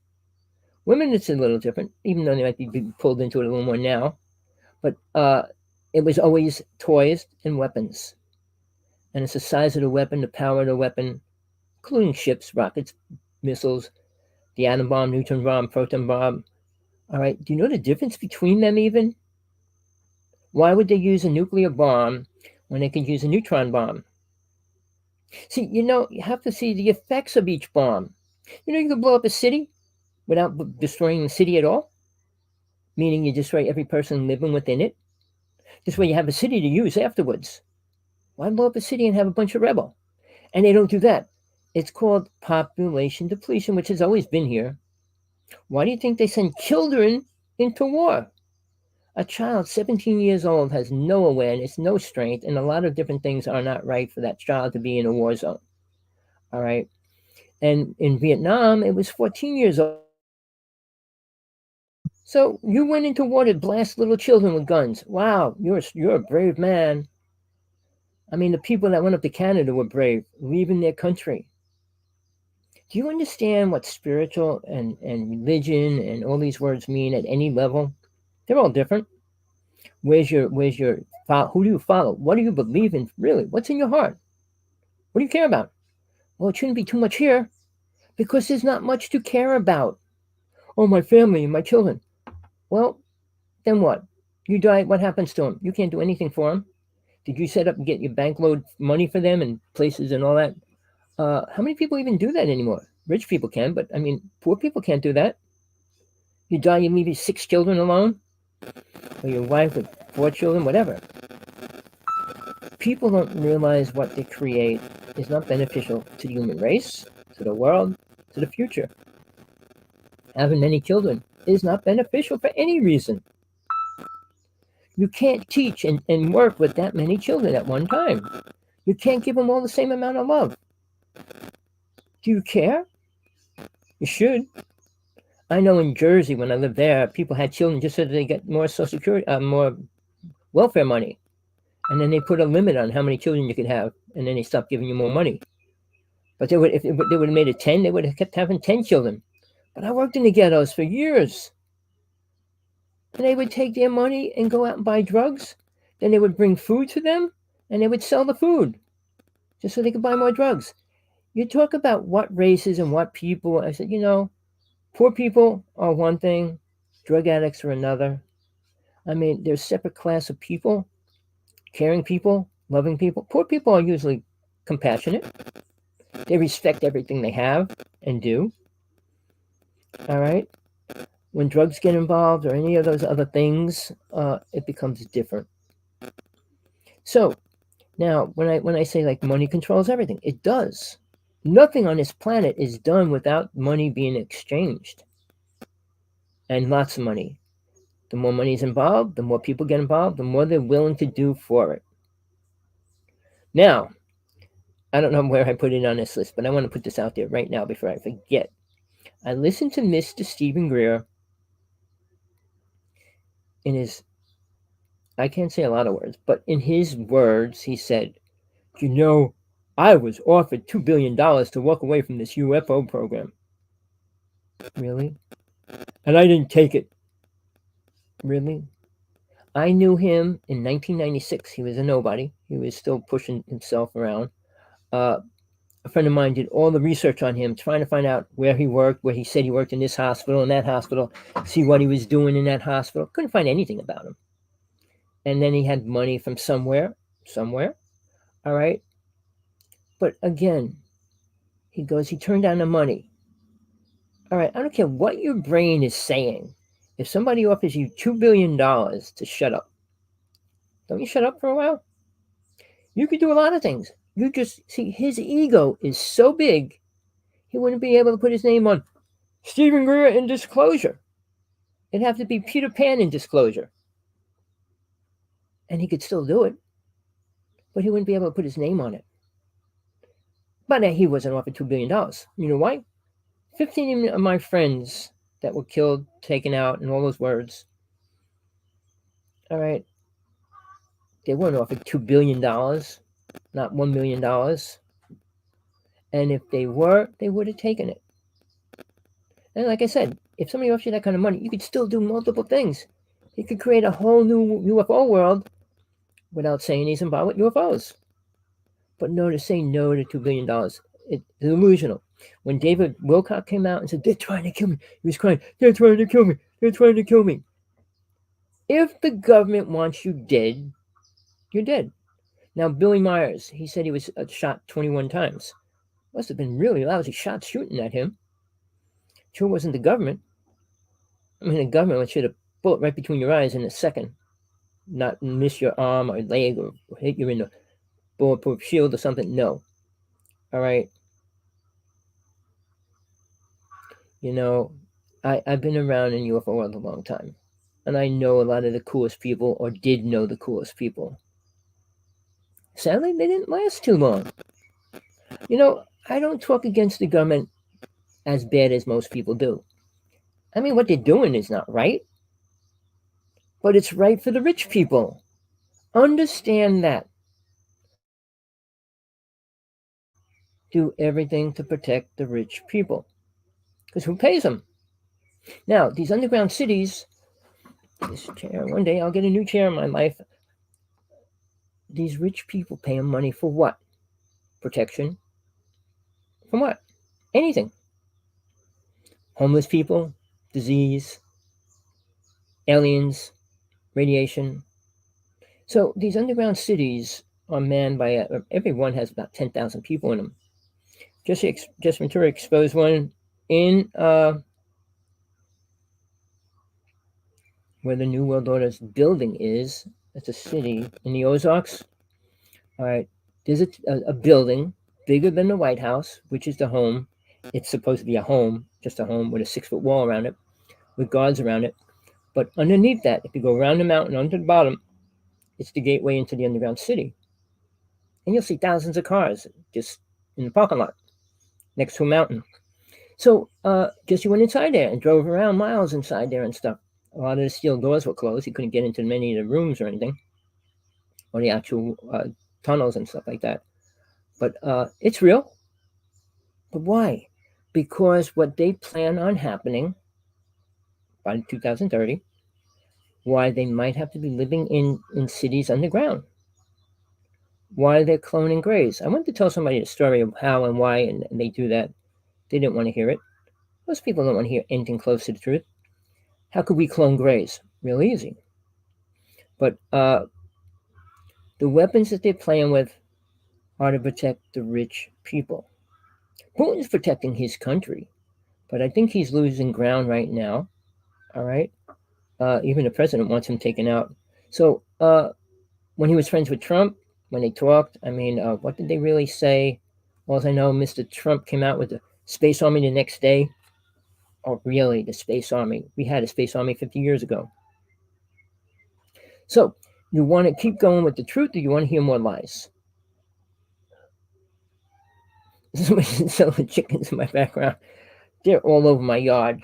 A: Women, it's a little different, even though they might be pulled into it a little more now. But it was always toys and weapons. And it's the size of the weapon, the power of the weapon, including ships, rockets, missiles, the atom bomb, neutron bomb, proton bomb. All right, do you know the difference between them even? Why would they use a nuclear bomb when they could use a neutron bomb? See, you have to see the effects of each bomb. You can blow up a city without destroying the city at all, meaning you destroy every person living within it. This way you have a city to use afterwards. Why blow up a city and have a bunch of rebel? And they don't do that. It's called population depletion, which has always been here. Why do you think they send children into war? A child 17 years old has no awareness, no strength, and a lot of different things are not right for that child to be in a war zone. All right. And in Vietnam, it was 14 years old. So you went into war to blast little children with guns. Wow, you're a brave man. I mean, the people that went up to Canada were brave, leaving their country. Do you understand what spiritual and religion and all these words mean at any level? They're all different. Who do you follow? What do you believe in? Really? What's in your heart? What do you care about? Well, it shouldn't be too much here because there's not much to care about. Oh, my family and my children. Well, then what? You die, what happens to them? You can't do anything for them. Did you set up and get your bank load money for them and places and all that? How many people even do that anymore? Rich people can, but I mean, poor people can't do that. You die, you leave your 6 children alone, or your wife with 4 children, whatever. People don't realize what they create is not beneficial to the human race, to the world, to the future. Having many children is not beneficial for any reason. You can't teach and work with that many children at one time. You can't give them all the same amount of love. Do you care? You should. I know in Jersey, when I lived there, people had children just so that they get more Social Security, more welfare money. And then they put a limit on how many children you could have, and then they stopped giving you more money. But if they would have made it 10, they would have kept having 10 children. But I worked in the ghettos for years. And they would take their money and go out and buy drugs. Then they would bring food to them, and they would sell the food just so they could buy more drugs. You talk about what races and what people. I said, poor people are one thing, drug addicts are another. I mean, there's a separate class of people, caring people, loving people. Poor people are usually compassionate. They respect everything they have and do. All right? When drugs get involved or any of those other things, it becomes different. So now, when I say like money controls everything, it does. Nothing on this planet is done without money being exchanged. And lots of money. The more money is involved, the more people get involved, the more they're willing to do for it. Now, I don't know where I put it on this list, but I want to put this out there right now before I forget. I listened to Mr. Steven Greer in his, I can't say a lot of words, but in his words, he said, I was offered $2 billion to walk away from this UFO program. Really? And I didn't take it. Really? I knew him in 1996. He was a nobody. He was still pushing himself around. A friend of mine did all the research on him, trying to find out where he worked, where he said he worked in this hospital, in that hospital, see what he was doing in that hospital. Couldn't find anything about him. And then he had money from somewhere. All right? But again, he turned down the money. All right, I don't care what your brain is saying. If somebody offers you $2 billion to shut up, don't you shut up for a while? You could do a lot of things. You just see his ego is so big, he wouldn't be able to put his name on Steven Greer in disclosure. It'd have to be Peter Pan in disclosure. And he could still do it, but he wouldn't be able to put his name on it. But he wasn't offered $2 billion. You know why? 15 of my friends that were killed, taken out, and all those words, all right, they weren't offered $2 billion, not $1 million. And if they were, they would have taken it. And like I said, if somebody offers you that kind of money, you could still do multiple things. You could create a whole new UFO world without saying he's involved with UFOs. But no, to say no to $2 billion, It's delusional. When David Wilcock came out and said, "They're trying to kill me," he was crying, "They're trying to kill me. They're trying to kill me." If the government wants you dead, you're dead. Now, Billy Myers, he said he was shot 21 times. Must have been really lousy shots shooting at him. Sure wasn't the government. I mean, the government would shoot a bullet right between your eyes in a second, not miss your arm or leg or hit you in the bulletproof shield or something. No. All right. You know, I've been around in UFO world a long time, and I know a lot of the coolest people, or did know the coolest people. Sadly, they didn't last too long. You know, I don't talk against the government as bad as most people do. I mean, what they're doing is not right, but it's right for the rich people. Understand that. Do everything to protect the rich people. Because who pays them? Now, these underground cities, this chair, one day I'll get a new chair in my life. These rich people pay them money for what? Protection. From what? Anything. Homeless people, disease, aliens, radiation. So these underground cities are manned by, everyone has about 10,000 people in them. Just Ventura exposed one in where the New World Order's building is. It's a city in the Ozarks. All right, there's a building bigger than the White House, which is the home. It's supposed to be a home, just a home with a 6-foot wall around it, with guards around it. But underneath that, if you go around the mountain, onto the bottom, it's the gateway into the underground city. And you'll see thousands of cars just in the parking lot next to a mountain. So Jesse went inside there and drove around miles inside there and stuff. A lot of the steel doors were closed. He couldn't get into many of the rooms or anything, or the actual tunnels and stuff like that. But it's real. But why? Because what they plan on happening by 2030, why they might have to be living in cities underground, why they're cloning grays. I wanted to tell somebody the story of how and why, and they do that. They didn't want to hear it. Most people don't want to hear anything close to the truth. How could we clone grays? Real easy. But the weapons that they're playing with are to protect the rich people. Putin's protecting his country, but I think he's losing ground right now. All right. Even the president wants him taken out. So when he was friends with Trump, when they talked, I mean, what did they really say? Well, as I know, Mr. Trump came out with the Space Army the next day. Oh, really? The Space Army? We had a Space Army 50 years ago. So you want to keep going with the truth, or you want to hear more lies? Somebody's selling chickens in my background. They're all over my yard.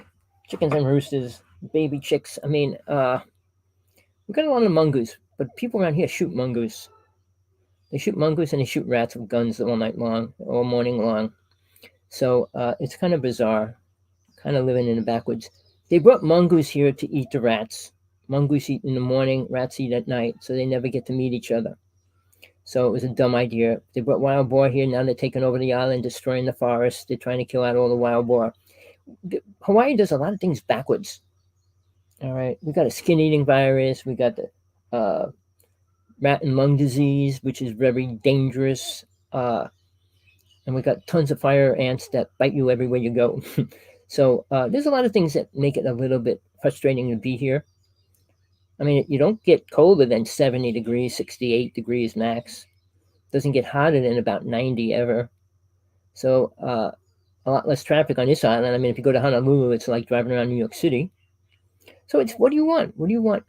A: Chickens and roosters, baby chicks. I mean, we got a lot of mongoose, but people around here shoot mongoose. They shoot mongoose and they shoot rats with guns all night long, all morning long. So it's kind of bizarre, kind of living in the backwoods. They brought mongoose here to eat the rats. Mongoose eat in the morning, rats eat at night, so they never get to meet each other. So it was a dumb idea. They brought wild boar here. Now they're taking over the island, destroying the forest. They're trying to kill out all the wild boar. Hawaii does a lot of things backwards. All right. We got a skin-eating virus. We got the rat and lung disease, which is very dangerous. And we got tons of fire ants that bite you everywhere you go. So there's a lot of things that make it a little bit frustrating to be here. I mean, you don't get colder than 70 degrees, 68 degrees max. Doesn't get hotter than about 90 ever. So a lot less traffic on this island. I mean, if you go to Honolulu, it's like driving around New York City. So it's, what do you want? What do you want?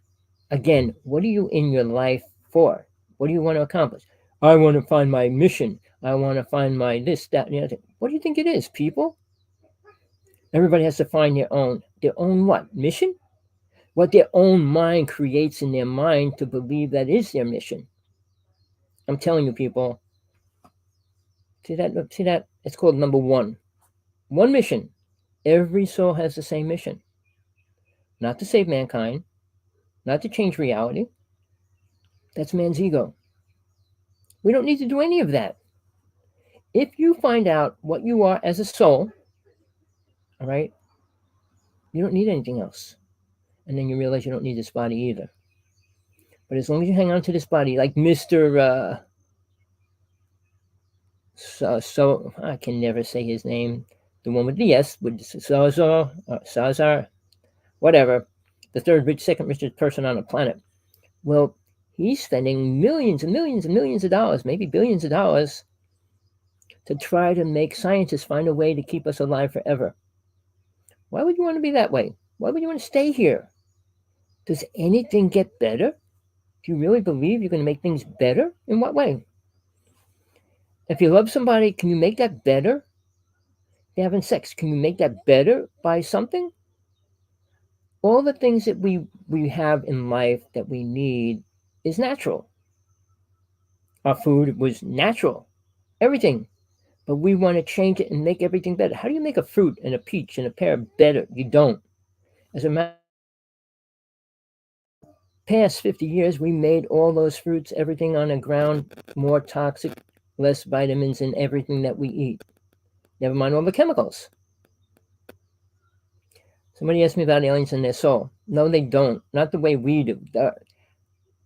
A: Again, what are you in your life for? What do you want to accomplish? I want to find my mission. I want to find my this, that, and the other thing. What do you think it is, people? Everybody has to find their own what? Mission? What their own mind creates in their mind to believe that is their mission. I'm telling you, people. See that? It's called number one. One mission. Every soul has the same mission. Not to save mankind, not to change reality. That's man's ego. We don't need to do any of that. If you find out what you are as a soul, all right, you don't need anything else. And then you realize you don't need this body either. But as long as you hang on to this body, like Mr. So I can never say his name. The one with the S, with Sazar, whatever, the second richest person on the planet. Well, he's spending millions and millions and millions of dollars, maybe billions of dollars, to try to make scientists find a way to keep us alive forever. Why would you want to be that way? Why would you want to stay here? Does anything get better? Do you really believe you're going to make things better? In what way? If you love somebody, can you make that better? If you're having sex, can you make that better by something? All the things that we have in life that we need is natural. Our food was natural. Everything. But we want to change it and make everything better. How do you make a fruit and a peach and a pear better? You don't. As a matter of past 50 years, we made all those fruits, everything on the ground, more toxic, less vitamins in everything that we eat. Never mind all the chemicals. Somebody asked me about aliens and their soul. No, they don't. Not the way we do.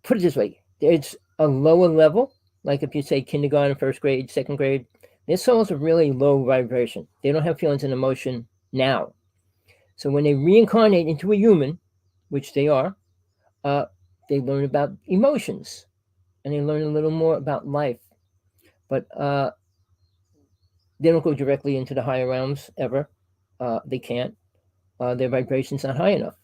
A: Put it this way. It's a lower level. Like if you say kindergarten, first grade, second grade, their souls are really low vibration. They don't have feelings and emotion now. So when they reincarnate into a human, which they are, they learn about emotions and they learn a little more about life. But they don't go directly into the higher realms ever. They can't. Their vibration's not high enough.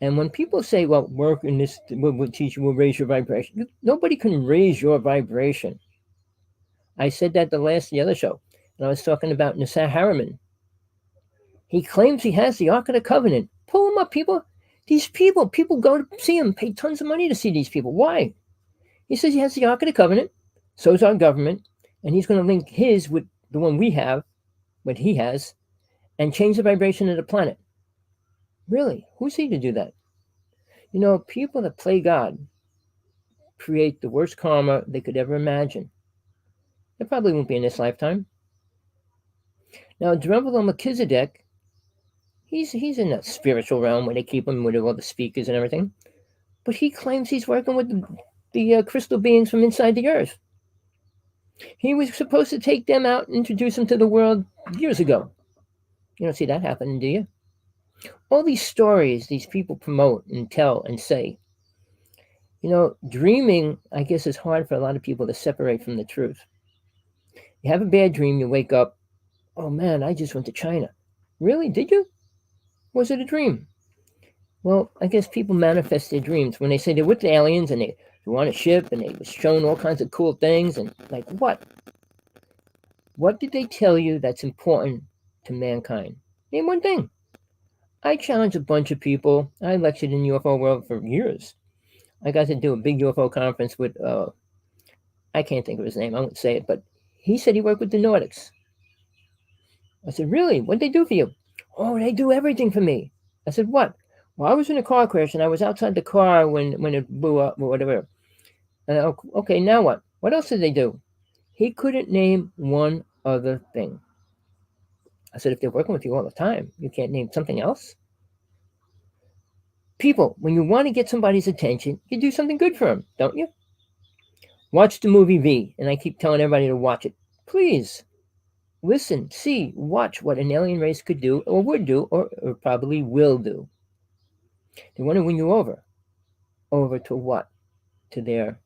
A: And when people say, well, work in this, we'll teach you, we'll raise your vibration. Nobody can raise your vibration. I said that the other show. And I was talking about Nasser Harriman. He claims he has the Ark of the Covenant. Pull him up, people. These people go to see him, pay tons of money to see these people. Why? He says he has the Ark of the Covenant. So is our government. And he's going to link his with the one we have, what he has, and change the vibration of the planet. Really? Who's he to do that? You know, people that play God create the worst karma they could ever imagine. It probably won't be in this lifetime. Now, Dremel Melchizedek, he's in a spiritual realm where they keep him with all the speakers and everything. But he claims he's working with the crystal beings from inside the earth. He was supposed to take them out and introduce them to the world years ago. You don't see that happening, do you? All these stories these people promote and tell and say. You know, dreaming, I guess, is hard for a lot of people to separate from the truth. You have a bad dream, you wake up, oh man, I just went to China. Really? Did you? Was it a dream? Well, I guess people manifest their dreams. When they say they're with the aliens and they were on a ship and they were shown all kinds of cool things and like what? What did they tell you that's important to mankind? Name one thing. I challenged a bunch of people. I lectured in UFO world for years. I got to do a big UFO conference with, I can't think of his name, I won't say it, but he said he worked with the Nordics. I said, really? What'd they do for you? Oh, they do everything for me. I said, what? Well, I was in a car crash and I was outside the car when it blew up or whatever. Okay, now what? What else did they do? He couldn't name one other thing. I said, if they're working with you all the time, you can't name something else? People, when you want to get somebody's attention, you do something good for them, don't you? Watch the movie V, and I keep telling everybody to watch it. Please, listen, see, watch what an alien race could do or would do or probably will do. They want to win you over. Over to what? To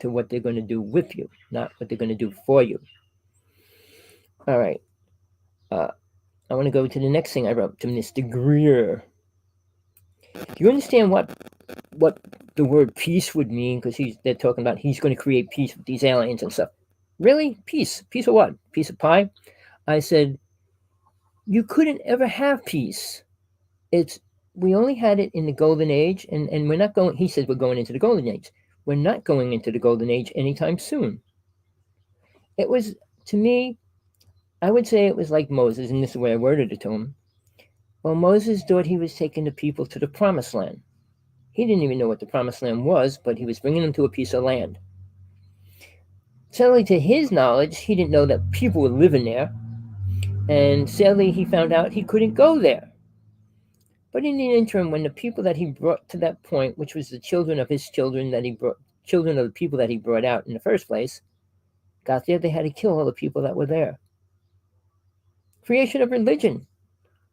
A: what they're going to do with you, not what they're going to do for you. All right. I want to go to the next thing I wrote to Mr. Greer. Do you understand what the word peace would mean? Because they're talking about he's going to create peace with these aliens and stuff. Really? Peace? Peace of what? Piece of pie? I said, you couldn't ever have peace. We only had it in the golden age, and we're not going. He said we're going into the golden age. We're not going into the golden age anytime soon. It was, to me, I would say it was like Moses, and this is the way I worded it to him. Well, Moses thought he was taking the people to the promised land. He didn't even know what the promised land was, but he was bringing them to a piece of land. Sadly, to his knowledge, he didn't know that people were living there, and sadly, he found out he couldn't go there. But in the interim, when the people that he brought to that point, which was the children of his children that he brought, children of the people that he brought out in the first place, got there, they had to kill all the people that were there. Creation of religion.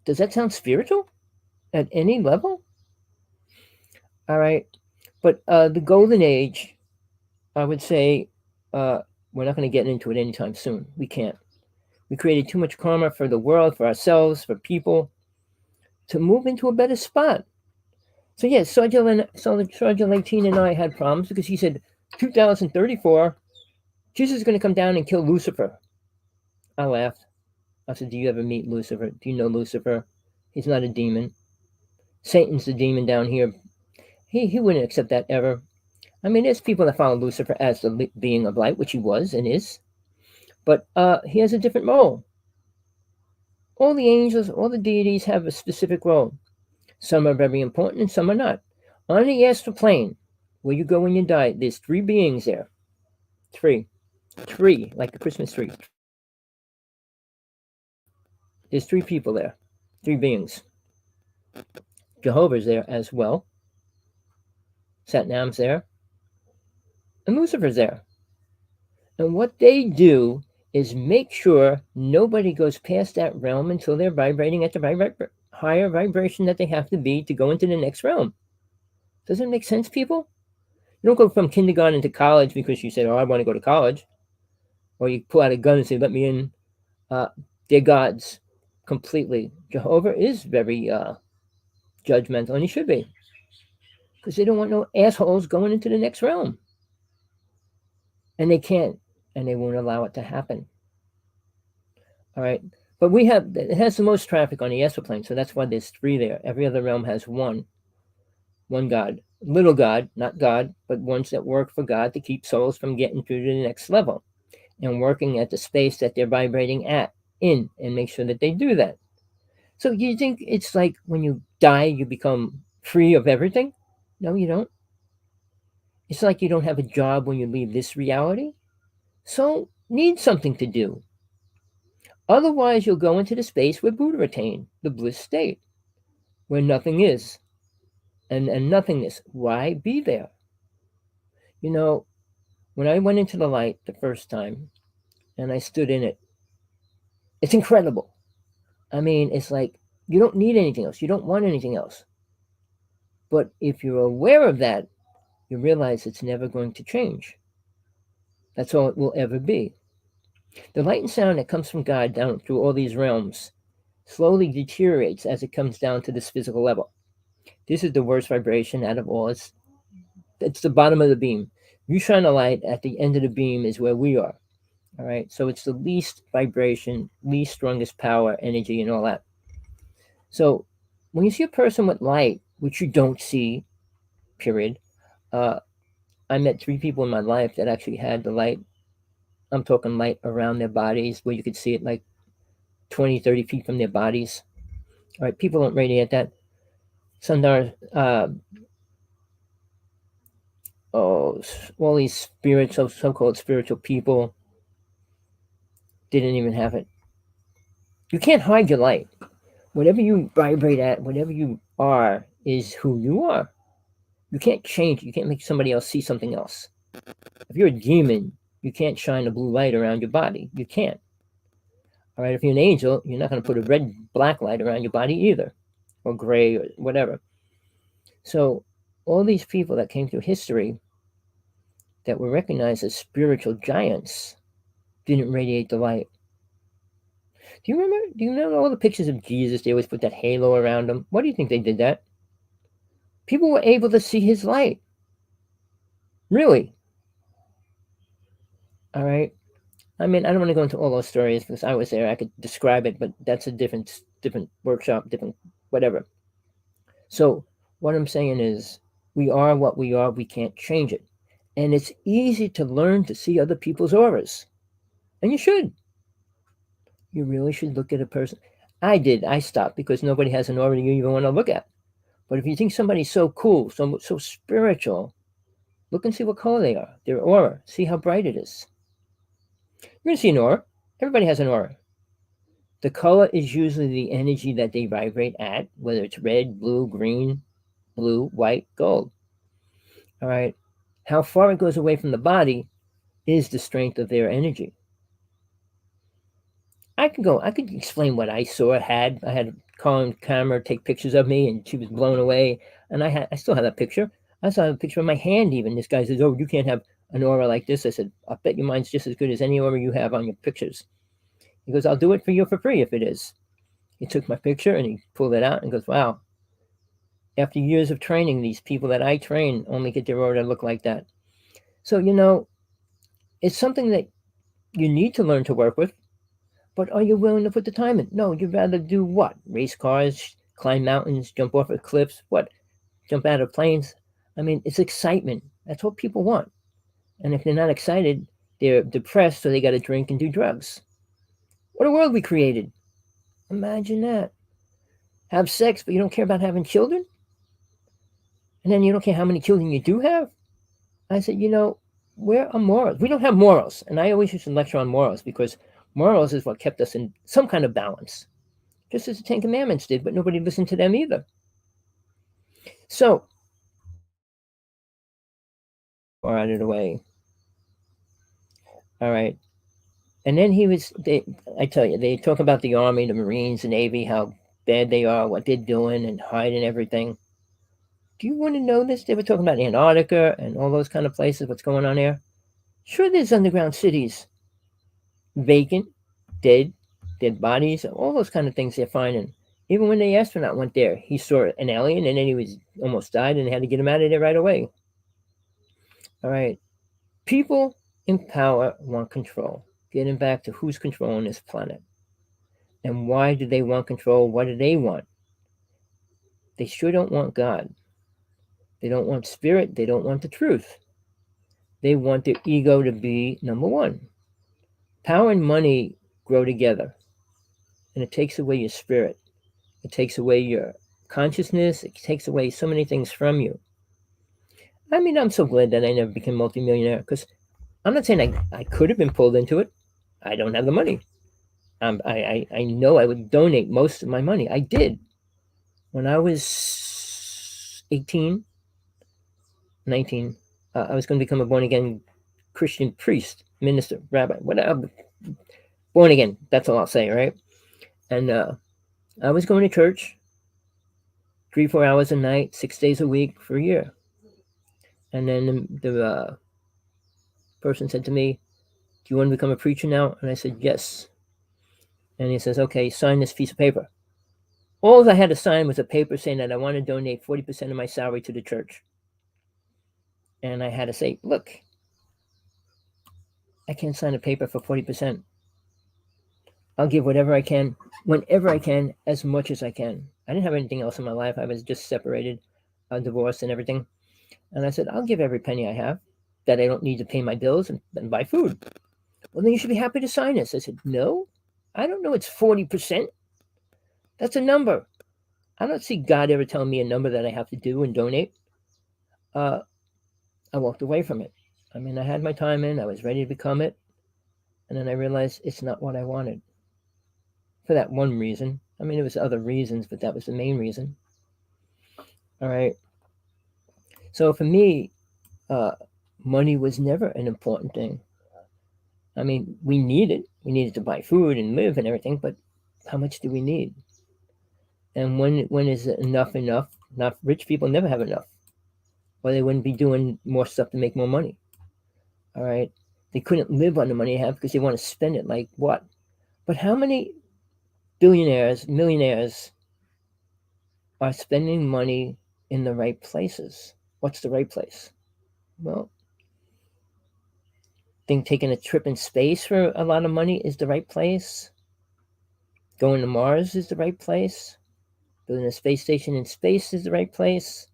A: Does that sound spiritual at any level? All right. But the golden age, I would say, we're not going to get into it anytime soon. We can't. We created too much karma for the world, for ourselves, for people, to move into a better spot. So yes, Sergeant 18 and I had problems because he said 2034, Jesus is going to come down and kill Lucifer. I laughed. I said, do you ever meet Lucifer? Do you know Lucifer? He's not a demon. Satan's the demon down here. He wouldn't accept that ever. I mean, there's people that follow Lucifer as the being of light, which he was and is. But he has a different role. All the angels, all the deities have a specific role. Some are very important and some are not. On the astral plane, where you go when you die, there's 3 beings there. 3, like the Christmas tree. There's 3 people there, 3 beings. Jehovah's there as well. Satnam's there. And Lucifer's there. And what they do is make sure nobody goes past that realm until they're vibrating at the higher vibration that they have to be to go into the next realm. Does it make sense, people? You don't go from kindergarten to college because you said, oh, I want to go to college. Or you pull out a gun and say, let me in. They're gods completely. Jehovah is very judgmental, and he should be. Because they don't want no assholes going into the next realm. And they can't, and they won't allow it to happen. All right. But it has the most traffic on the astral plane, so that's why there's 3 there. Every other realm has one God. Little God, not God, but ones that work for God to keep souls from getting through to the next level and working at the space that they're vibrating in and make sure that they do that. So you think it's like when you die, you become free of everything? No, you don't. It's like you don't have a job when you leave this reality. So need something to do. Otherwise, you'll go into the space where Buddha attained, the bliss state, where nothing is and nothingness. Why be there? You know, when I went into the light the first time and I stood in it, it's incredible. I mean, it's like you don't need anything else. You don't want anything else. But if you're aware of that, you realize it's never going to change. That's all it will ever be. The light and sound that comes from God down through all these realms slowly deteriorates as it comes down to this physical level. This is the worst vibration out of all. It's the bottom of the beam. You shine a light, at the end of the beam is where we are. All right. So it's the least vibration, least strongest power, energy, and all that. So when you see a person with light, which you don't see, period, I met 3 people in my life that actually had the light. I'm talking light around their bodies where you could see it like 20, 30 feet from their bodies. All right. People don't radiate that. Sundar, all these spiritual, so-called spiritual people didn't even have it. You can't hide your light. Whatever you vibrate at, whatever you are, is who you are. You can't change it. You can't make somebody else see something else. If you're a demon, you can't shine a blue light around your body. You can't. All right. If you're an angel, you're not going to put a red, black light around your body either, or gray, or whatever. So all these people that came through history that were recognized as spiritual giants didn't radiate the light. Do you remember all the pictures of Jesus? They always put that halo around him. Why do you think they did that? People were able to see his light. Really. All right. I mean, I don't want to go into all those stories because I was there. I could describe it, but that's a different workshop, different whatever. So what I'm saying is we are what we are. We can't change it. And it's easy to learn to see other people's auras. And you should. You really should look at a person. I did. I stopped because nobody has an aura you even want to look at. But if you think somebody's so cool, so spiritual, look and see what color they are, their aura. See how bright it is. You're going to see an aura. Everybody has an aura. The color is usually the energy that they vibrate at, whether it's red, blue, green, blue, white, gold. All right. How far it goes away from the body is the strength of their energy. I could explain what I saw. I had a calling camera take pictures of me, and she was blown away. And I still have that picture. I saw a picture of my hand even. This guy says, "Oh, you can't have an aura like this." I said, "I bet your mine's just as good as any aura you have on your pictures." He goes, "I'll do it for you for free if it is." He took my picture and he pulled it out and goes, "Wow, after years of training, these people that I train only get their aura to look like that." So, it's something that you need to learn to work with, but are you willing to put the time in? No, you'd rather do what? Race cars, climb mountains, jump off of cliffs, what? Jump out of planes? I mean, it's excitement. That's what people want. And if they're not excited, they're depressed, so they got to drink and do drugs. What a world we created. Imagine that. Have sex, but you don't care about having children? And then you don't care how many children you do have? I said, where are morals? We don't have morals. And I always used to lecture on morals because morals is what kept us in some kind of balance, just as the Ten Commandments did, but nobody listened to them either. So, or out of the way. All right. And then I tell you, they talk about the Army, the Marines, the Navy, how bad they are, what they're doing, and hiding everything. Do you want to know this? They were talking about Antarctica and all those kind of places, what's going on there. Sure, there's underground cities, vacant, dead, dead bodies, all those kind of things they're finding. Even when the astronaut went there, he saw an alien and then he was almost died and they had to get him out of there right away. All right. People in power want control. Getting back to who's controlling this planet. And why do they want control? What do they want? They sure don't want God. They don't want spirit. They don't want the truth. They want their ego to be number one. Power and money grow together, and it takes away your spirit. It takes away your consciousness. It takes away so many things from you. I mean, I'm so glad that I never became a multimillionaire because I'm not saying I could have been pulled into it. I don't have the money. I know I would donate most of my money. I did. When I was 18, 19, I was going to become a born again Christian priest, minister, rabbi, whatever. Born again. That's all I'll say, right? And I was going to church 3, 4 hours a night, 6 days a week for a year. And then the person said to me, "Do you want to become a preacher now?" And I said, "Yes." And he says, "Okay, sign this piece of paper." All I had to sign was a paper saying that I want to donate 40% of my salary to the church. And I had to say, "Look, I can't sign a paper for 40%. I'll give whatever I can, whenever I can, as much as I can." I didn't have anything else in my life. I was just separated, divorced and everything. And I said, "I'll give every penny I have that I don't need to pay my bills and buy food." "Well, then you should be happy to sign this." I said, "No, I don't know it's 40%. That's a number. I don't see God ever telling me a number that I have to do and donate." Uh, I walked away from it. I mean, I had my time in. I was ready to become it. And then I realized it's not what I wanted. For that one reason. I mean, there was other reasons, but that was the main reason. All right. So for me, uh, money was never an important thing. I mean, we need it. We needed to buy food and live and everything, but how much do we need? And when is enough enough? Not rich people never have enough, or they wouldn't be doing more stuff to make more money. All right, they couldn't live on the money they have because they want to spend it. Like what? But how many billionaires, millionaires are spending money in the right places? What's the right place? Well, I think taking a trip in space for a lot of money is the right place. Going to Mars is the right place. Building a space station in space is the right place.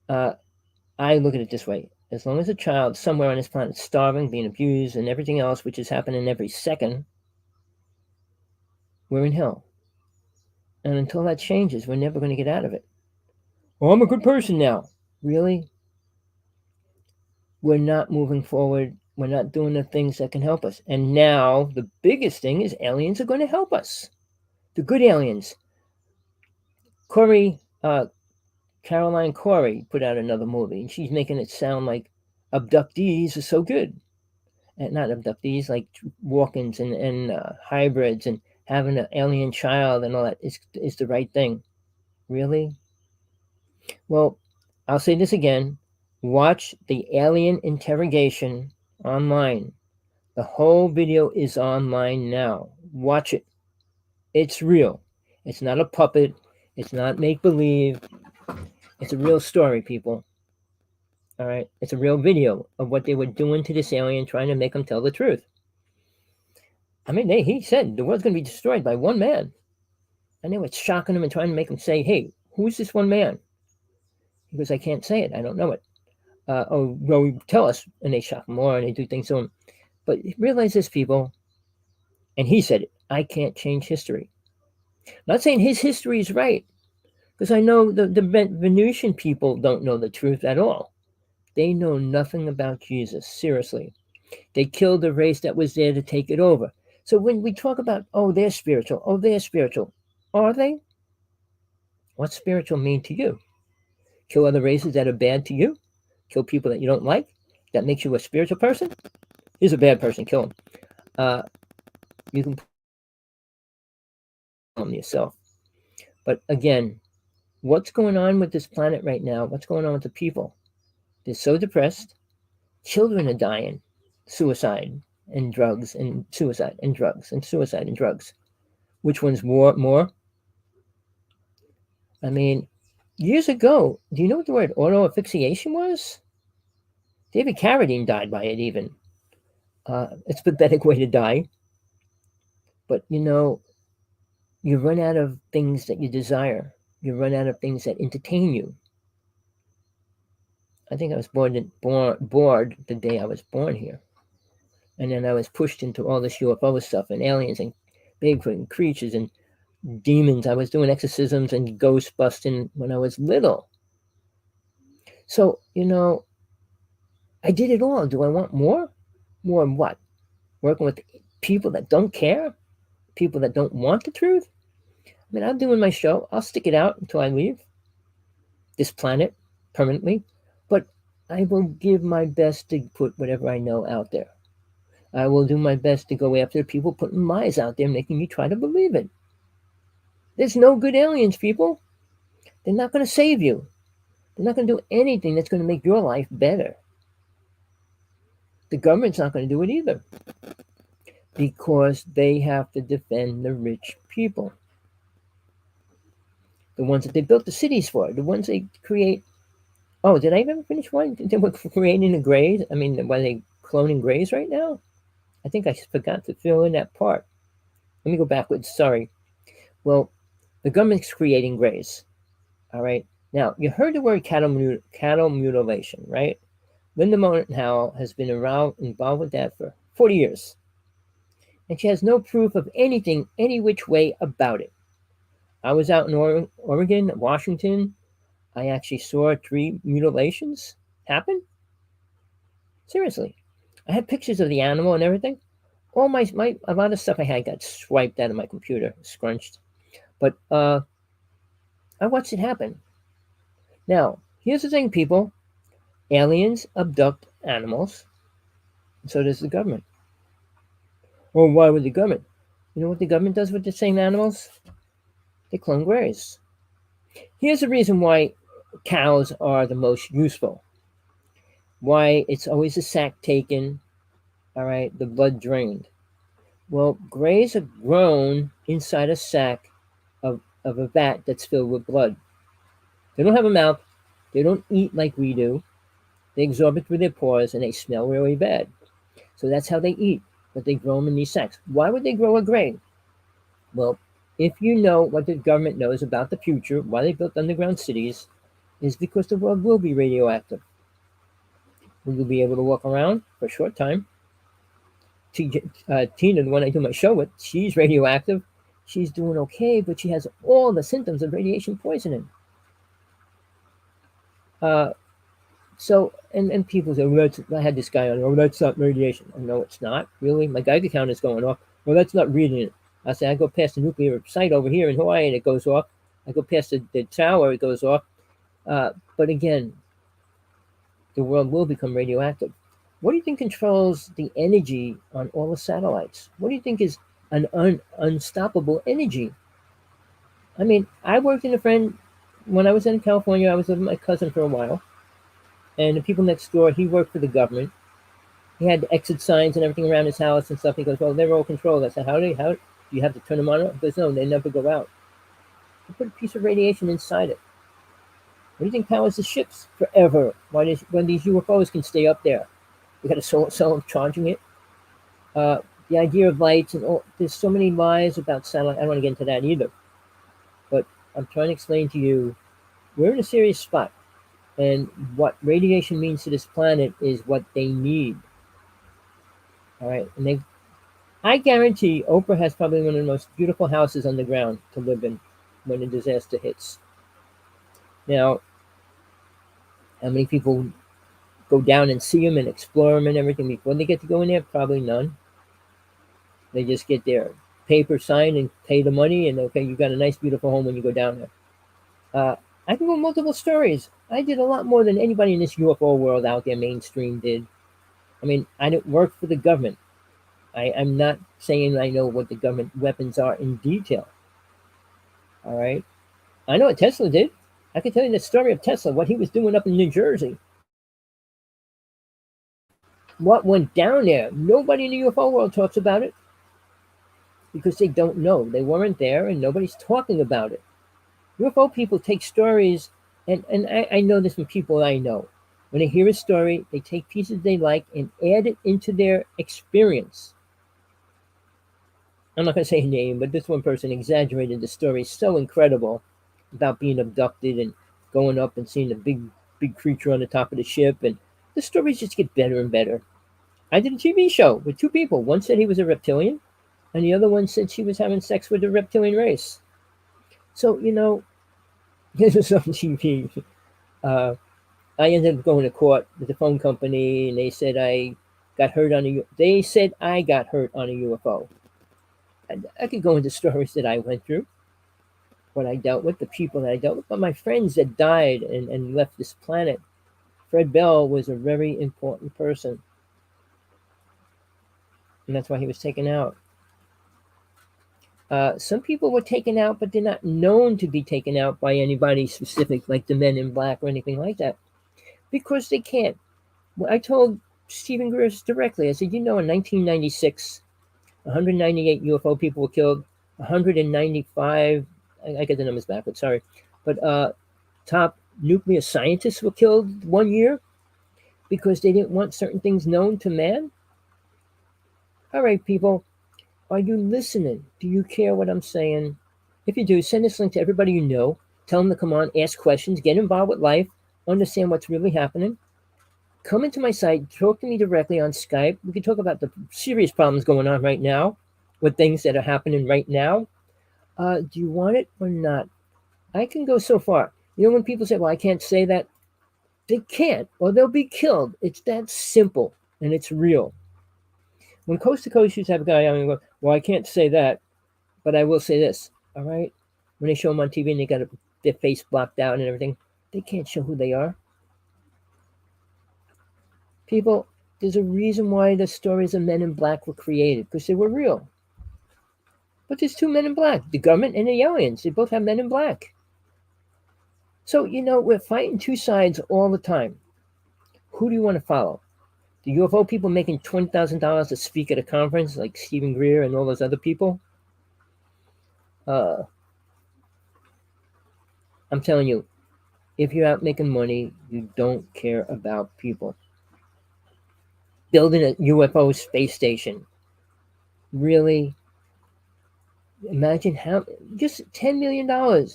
A: I look at it this way. As long as a child somewhere on this planet is starving, being abused, and everything else, which is happening every second, we're in hell. And until that changes, we're never going to get out of it. "Oh, I'm a good person now." Really? We're not moving forward We're not doing the things that can help us. And now the biggest thing is aliens are going to help us. The good aliens. Corey, Caroline Corey put out another movie, and she's making it sound like abductees are so good. And not abductees, like walk-ins and hybrids and having an alien child and all that is the right thing. Really? Well, I'll say this again. Watch the alien interrogation online. The whole video is online now. Watch it. It's real. It's not a puppet. It's not make-believe. It's a real story, people. All right? It's a real video of what they were doing to this alien, trying to make him tell the truth. I mean, he said the world's going to be destroyed by one man. And they were shocking him and trying to make him say, hey, who's this one man? He goes, I can't say it. I don't know it. Oh, well, tell us. And they shock him more and they do things to him. But realize this, people. And he said, I can't change history. Not saying his history is right, because I know the Venusian people don't know the truth at all. They know nothing about Jesus, seriously. They killed the race that was there to take it over. So when we talk about, oh, they're spiritual, are they? What's spiritual mean to you? Kill other races that are bad to you? Kill people that you don't like? That makes you a spiritual person? He's a bad person, kill him. You can on yourself. But again, what's going on with this planet right now? What's going on with the people? They're so depressed. Children are dying. Suicide and drugs and suicide and drugs and suicide and drugs. Which one's more? I mean, years ago, do you know what the word auto asphyxiation was? David Carradine died by it even. It's a pathetic way to die. But, you run out of things that you desire. You run out of things that entertain you. I think I was bored the day I was born here. And then I was pushed into all this UFO stuff and aliens and Bigfoot and creatures and demons. I was doing exorcisms and ghost busting when I was little. So, I did it all. Do I want more? More of what? Working with people that don't care? People that don't want the truth? I mean, I'm doing my show. I'll stick it out until I leave this planet permanently. But I will give my best to put whatever I know out there. I will do my best to go after people putting lies out there, making you try to believe it. There's no good aliens, people. They're not going to save you. They're not going to do anything that's going to make your life better. The government's not going to do it either, because they have to defend the rich people. The ones that they built the cities for, the ones they create. Oh, did I ever finish one? They were creating the grays. I mean, were they cloning grays right now? I think I forgot to fill in that part. Let me go backwards. Sorry. Well, the government's creating grays. All right. Now, you heard the word cattle mutilation, right? Linda Moulton Howell has been involved with that for 40 years. And she has no proof of anything, any which way about it. I was out in Oregon, Washington. I actually saw 3 mutilations happen. Seriously. I had pictures of the animal and everything. All my a lot of stuff I had got swiped out of my computer, scrunched. But I watched it happen. Now, here's the thing, people. Aliens abduct animals, and so does the government. Well, why would the government? You know what the government does with the same animals? They clone grays. Here's the reason why cows are the most useful. Why it's always a sack taken, all right, the blood drained. Well, grays are grown inside a sack of a vat that's filled with blood. They don't have a mouth. They don't eat like we do. They absorb it through their pores, and they smell really bad. So that's how they eat, but they grow them in these sacks. Why would they grow a gray? Well, if you know what the government knows about the future, why they built underground cities, is because the world will be radioactive. We will be able to walk around for a short time. Tina, the one I do my show with, she's radioactive. She's doing okay, but she has all the symptoms of radiation poisoning. So, and people say, well, I had this guy on, oh, that's not radiation. Oh, no, it's not, really. My Geiger counter is going off. Well, that's not reading it. I say, I go past the nuclear site over here in Hawaii and it goes off. I go past the tower, it goes off. But again, the world will become radioactive. What do you think controls the energy on all the satellites? What do you think is an unstoppable energy? I mean, I worked in a friend when I was in California. I was with my cousin for a while, and the people next door. He worked for the government. He had exit signs and everything around his house and stuff. He goes, "Well, they're all controlled." I said, how do you have to turn them on?" He goes, "No, they never go out. They put a piece of radiation inside it. What do you think powers the ships forever? When these UFOs can stay up there? We got a solar cell charging it. Uh, the idea of lights and all, there's so many lies about satellite. I don't want to get into that either. But I'm trying to explain to you, we're in a serious spot. And what radiation means to this planet is what they need. All right. I guarantee Oprah has probably one of the most beautiful houses on the ground to live in when a disaster hits. Now, how many people go down and see them and explore them and everything before they get to go in there? Probably none. They just get their paper signed and pay the money, and okay, you got a nice, beautiful home when you go down there. Uh, I can go multiple stories. I did a lot more than anybody in this UFO world out there mainstream did. I mean, I didn't work for the government. I'm not saying I know what the government weapons are in detail. All right. I know what Tesla did. I can tell you the story of Tesla, what he was doing up in New Jersey. What went down there? Nobody in the UFO world talks about it because they don't know. They weren't there and nobody's talking about it. UFO people take stories, and I know this from people I know. When they hear a story, they take pieces they like and add it into their experience. I'm not going to say a name, but this one person exaggerated the story so incredible about being abducted and going up and seeing the big creature on the top of the ship. And the stories just get better and better. I did a TV show with two people. One said he was a reptilian, and the other one said she was having sex with the reptilian race. So, this was on TV. I ended up going to court with the phone company, and they said I got hurt on a. They said I got hurt on a UFO. And I could go into stories that I went through, what I dealt with, the people that I dealt with, but my friends that died and left this planet. Fred Bell was a very important person, and that's why he was taken out. Some people were taken out, but they're not known to be taken out by anybody specific, like the Men in Black or anything like that, because they can't. Well, I told Steven Greer directly. I said, in 1996, 198 UFO people were killed. 195, I get the numbers backwards, sorry, but top nuclear scientists were killed 1 year because they didn't want certain things known to man. All right, people, are you listening? Do you care what I'm saying? If you do, send this link to everybody you know. Tell them to come on, ask questions, get involved with life, understand what's really happening. Come into my site, talk to me directly on Skype. We can talk about the serious problems going on right now with things that are happening right now. Do you want it or not? I can go so far. When people say, well, I can't say that, they can't, or they'll be killed. It's that simple, and it's real. When Coast to Coast used to have a guy on and go, well, I can't say that, but I will say this, all right? When they show them on TV and they got their face blocked out and everything, they can't show who they are. People, there's a reason why the stories of Men in Black were created, because they were real. But there's two Men in Black, the government and the aliens. They both have Men in Black. So, we're fighting two sides all the time. Who do you want to follow? The UFO people making $20,000 to speak at a conference, like Steven Greer and all those other people? I'm telling you, if you're out making money, you don't care about people. Building a UFO space station. Really? Imagine just $10 million.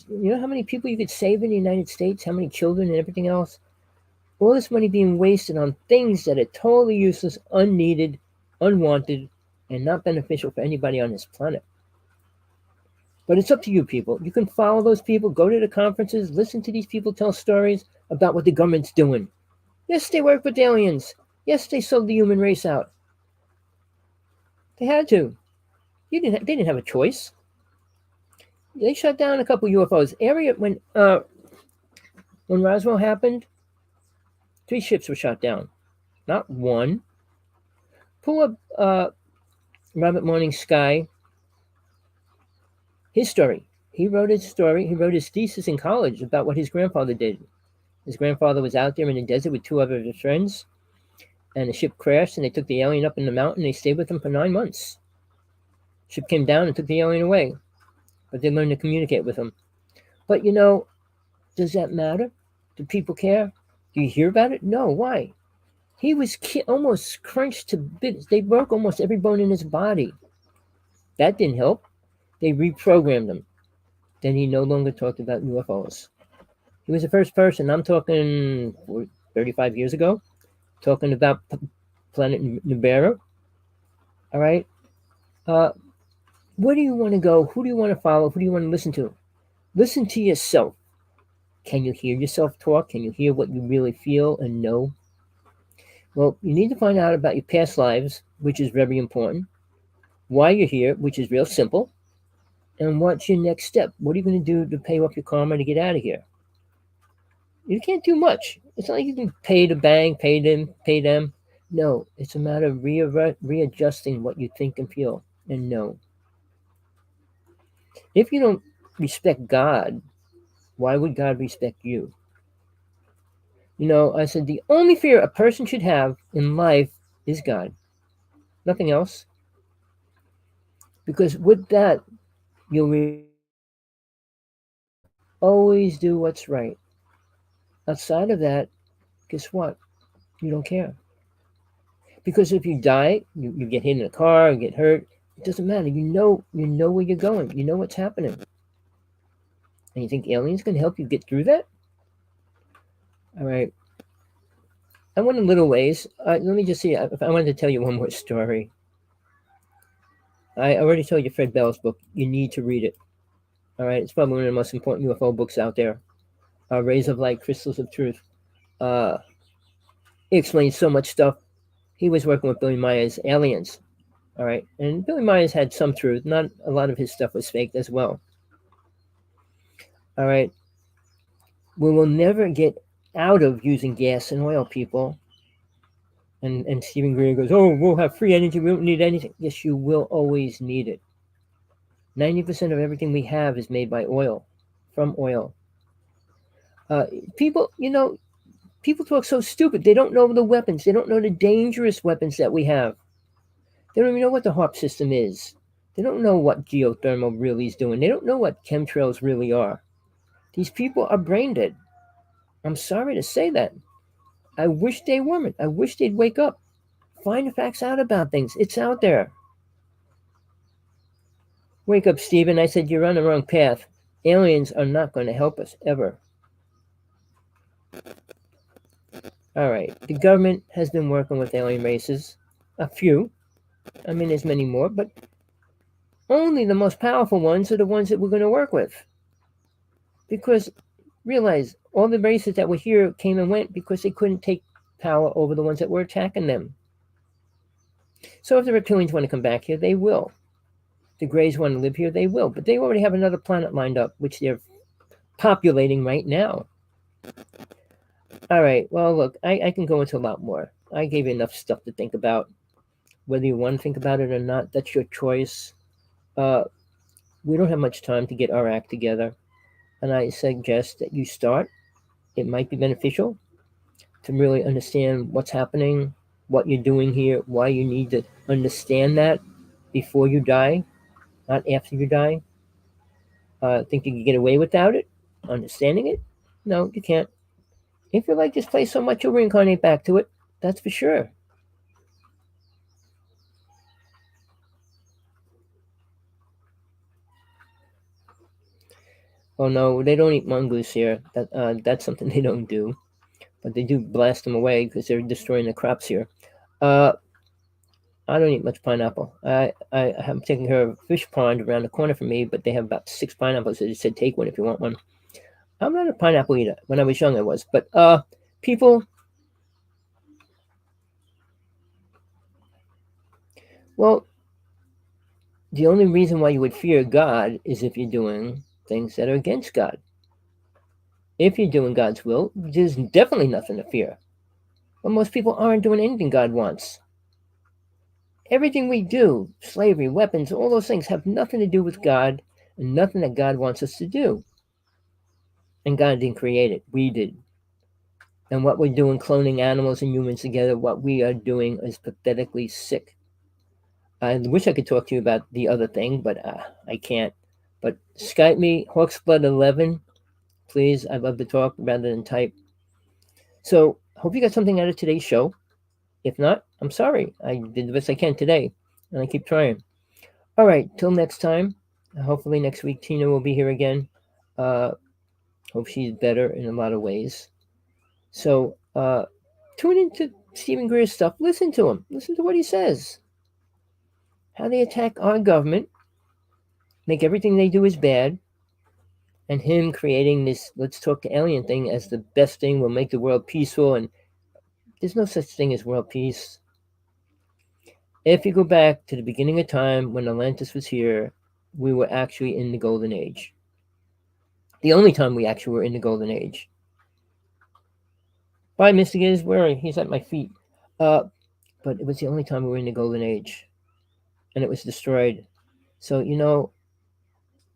A: You know how many people you could save in the United States? How many children and everything else? All this money being wasted on things that are totally useless, unneeded, unwanted, and not beneficial for anybody on this planet. But it's up to you people. You can follow those people, go to the conferences, listen to these people tell stories about what the government's doing. Yes, they worked with aliens. Yes, they sold the human race out. They had to. They didn't have a choice. They shut down a couple UFOs. Area when Roswell happened, 3 ships were shot down, not one. Pull up Robert Morning Sky, his story. He wrote his story. He wrote his thesis in college about what his grandfather did. His grandfather was out there in the desert with 2 other friends, and the ship crashed, and they took the alien up in the mountain. They stayed with him for 9 months. Ship came down and took the alien away, but they learned to communicate with him. But does that matter? Do people care? Do you hear about it? No. Why? He was almost crunched to bits. They broke almost every bone in his body. That didn't help. They reprogrammed him. Then he no longer talked about UFOs. He was the first person, I'm talking 35 years ago, talking about planet Nibiru. All right? Where do you want to go? Who do you want to follow? Who do you want to listen to? Listen to yourself. Can you hear yourself talk? Can you hear what you really feel and know? Well, you need to find out about your past lives, which is very important. Why you're here, which is real simple. And what's your next step? What are you going to do to pay off your karma to get out of here? You can't do much. It's not like you can pay the bank, pay them. No, it's a matter of readjusting what you think and feel and know. If you don't respect God, why would God respect you? I said the only fear a person should have in life is God. Nothing else. Because with that, you'll always do what's right. Outside of that, guess what? You don't care. Because if you die, you get hit in a car, you get hurt, it doesn't matter. You know where you're going. You know what's happening. And you think aliens can help you get through that? All right. I went in little ways. Let me just see. I wanted to tell you one more story. I already told you Fred Bell's book. You need to read it. All right. It's probably one of the most important UFO books out there. Rays of Light, Crystals of Truth. It explains so much stuff. He was working with Billy Myers' aliens. All right. And Billy Myers had some truth. Not a lot of his stuff was faked as well. All right. We will never get out of using gas and oil, people. And Steven Greer goes, oh, we'll have free energy. We don't need anything. Yes, you will always need it. 90% of everything we have is made by oil, from oil. People talk so stupid. They don't know the weapons. They don't know the dangerous weapons that we have. They don't even know what the HARP system is. They don't know what geothermal really is doing. They don't know what chemtrails really are. These people are brain dead. I'm sorry to say that. I wish they weren't. I wish they'd wake up. Find the facts out about things. It's out there. Wake up, Steven. I said, you're on the wrong path. Aliens are not going to help us, ever. All right. The government has been working with alien races. A few. I mean, there's many more, but only the most powerful ones are the ones that we're going to work with. Because, realize, all the races that were here came and went because they couldn't take power over the ones that were attacking them. So if the reptilians want to come back here, they will. The Greys want to live here, they will. But they already have another planet lined up, which they're populating right now. All right, well, look, I can go into a lot more. I gave you enough stuff to think about. Whether you want to think about it or not, that's your choice. We don't have much time to get our act together. And I suggest that you start. It might be beneficial to really understand what's happening, what you're doing here, why you need to understand that before you die, not after you die. Think you can get away without it? Understanding it? No, you can't. If you like this place so much, you'll reincarnate back to it. That's for sure. Oh no, they don't eat mongoose here. That's something they don't do. But they do blast them away because they're destroying the crops here. I don't eat much pineapple. I'm taking care of a fish pond around the corner from me, but they have about 6 pineapples. They said take one if you want one. I'm not a pineapple eater. When I was young, I was. But people, Well, the only reason why you would fear God is if you're doing things that are against God. If you're doing God's will, there's definitely nothing to fear. But most people aren't doing anything God wants. Everything we do, slavery, weapons, all those things have nothing to do with God and nothing that God wants us to do. And God didn't create it, we did. And what we're doing, cloning animals and humans together, what we are doing is pathetically sick. I wish I could talk to you about the other thing, but I can't. But Skype me, Hawksblood11, please. I'd love to talk rather than type. So, hope you got something out of today's show. If not, I'm sorry. I did the best I can today, and I keep trying. All right, till next time. Hopefully next week Tina will be here again. Uh, hope she's better in a lot of ways. So tune into Steven Greer's stuff. Listen to him. Listen to what he says. How they attack our government, make everything they do is bad, and him creating this "let's talk to alien" thing as the best thing will make the world peaceful. And there's no such thing as world peace. If you go back to the beginning of time when Atlantis was here, we were actually in the golden age. The only time we actually were in the golden age. Bye, Mr. Giz. Where he's at my feet. But it was the only time we were in the golden age, and it was destroyed. So you know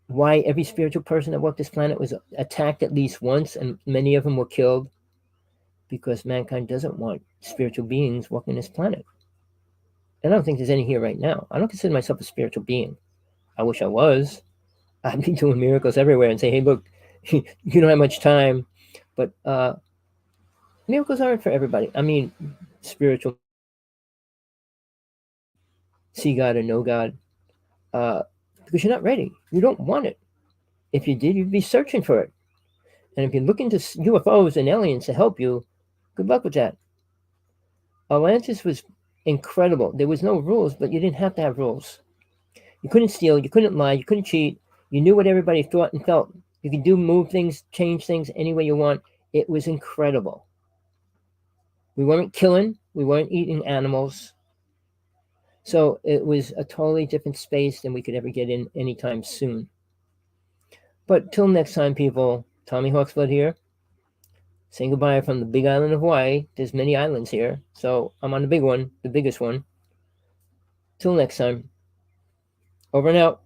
A: why every spiritual person that walked this planet was attacked at least once, and many of them were killed, because mankind doesn't want spiritual beings walking this planet. And I don't think there's any here right now. I don't consider myself a spiritual being. I wish I was. I'd be doing miracles everywhere and say, hey, look, you don't have much time. But miracles aren't for everybody. I mean, spiritual, see God or know God, because you're not ready. You don't want it. If you did, you'd be searching for it. And if you're looking to UFOs and aliens to help you, good luck with that. Atlantis was incredible. There was no rules, but you didn't have to have rules. You couldn't steal, you couldn't lie, you couldn't cheat. You knew what everybody thought and felt. You could move things, change things any way you want. It was incredible. We weren't killing, we weren't eating animals. So it was a totally different space than we could ever get in anytime soon. But till next time, people, Tommy Hawksblood here. Saying goodbye from the big island of Hawaii. There's many islands here, so I'm on the big one, the biggest one. Till next time. Over and out.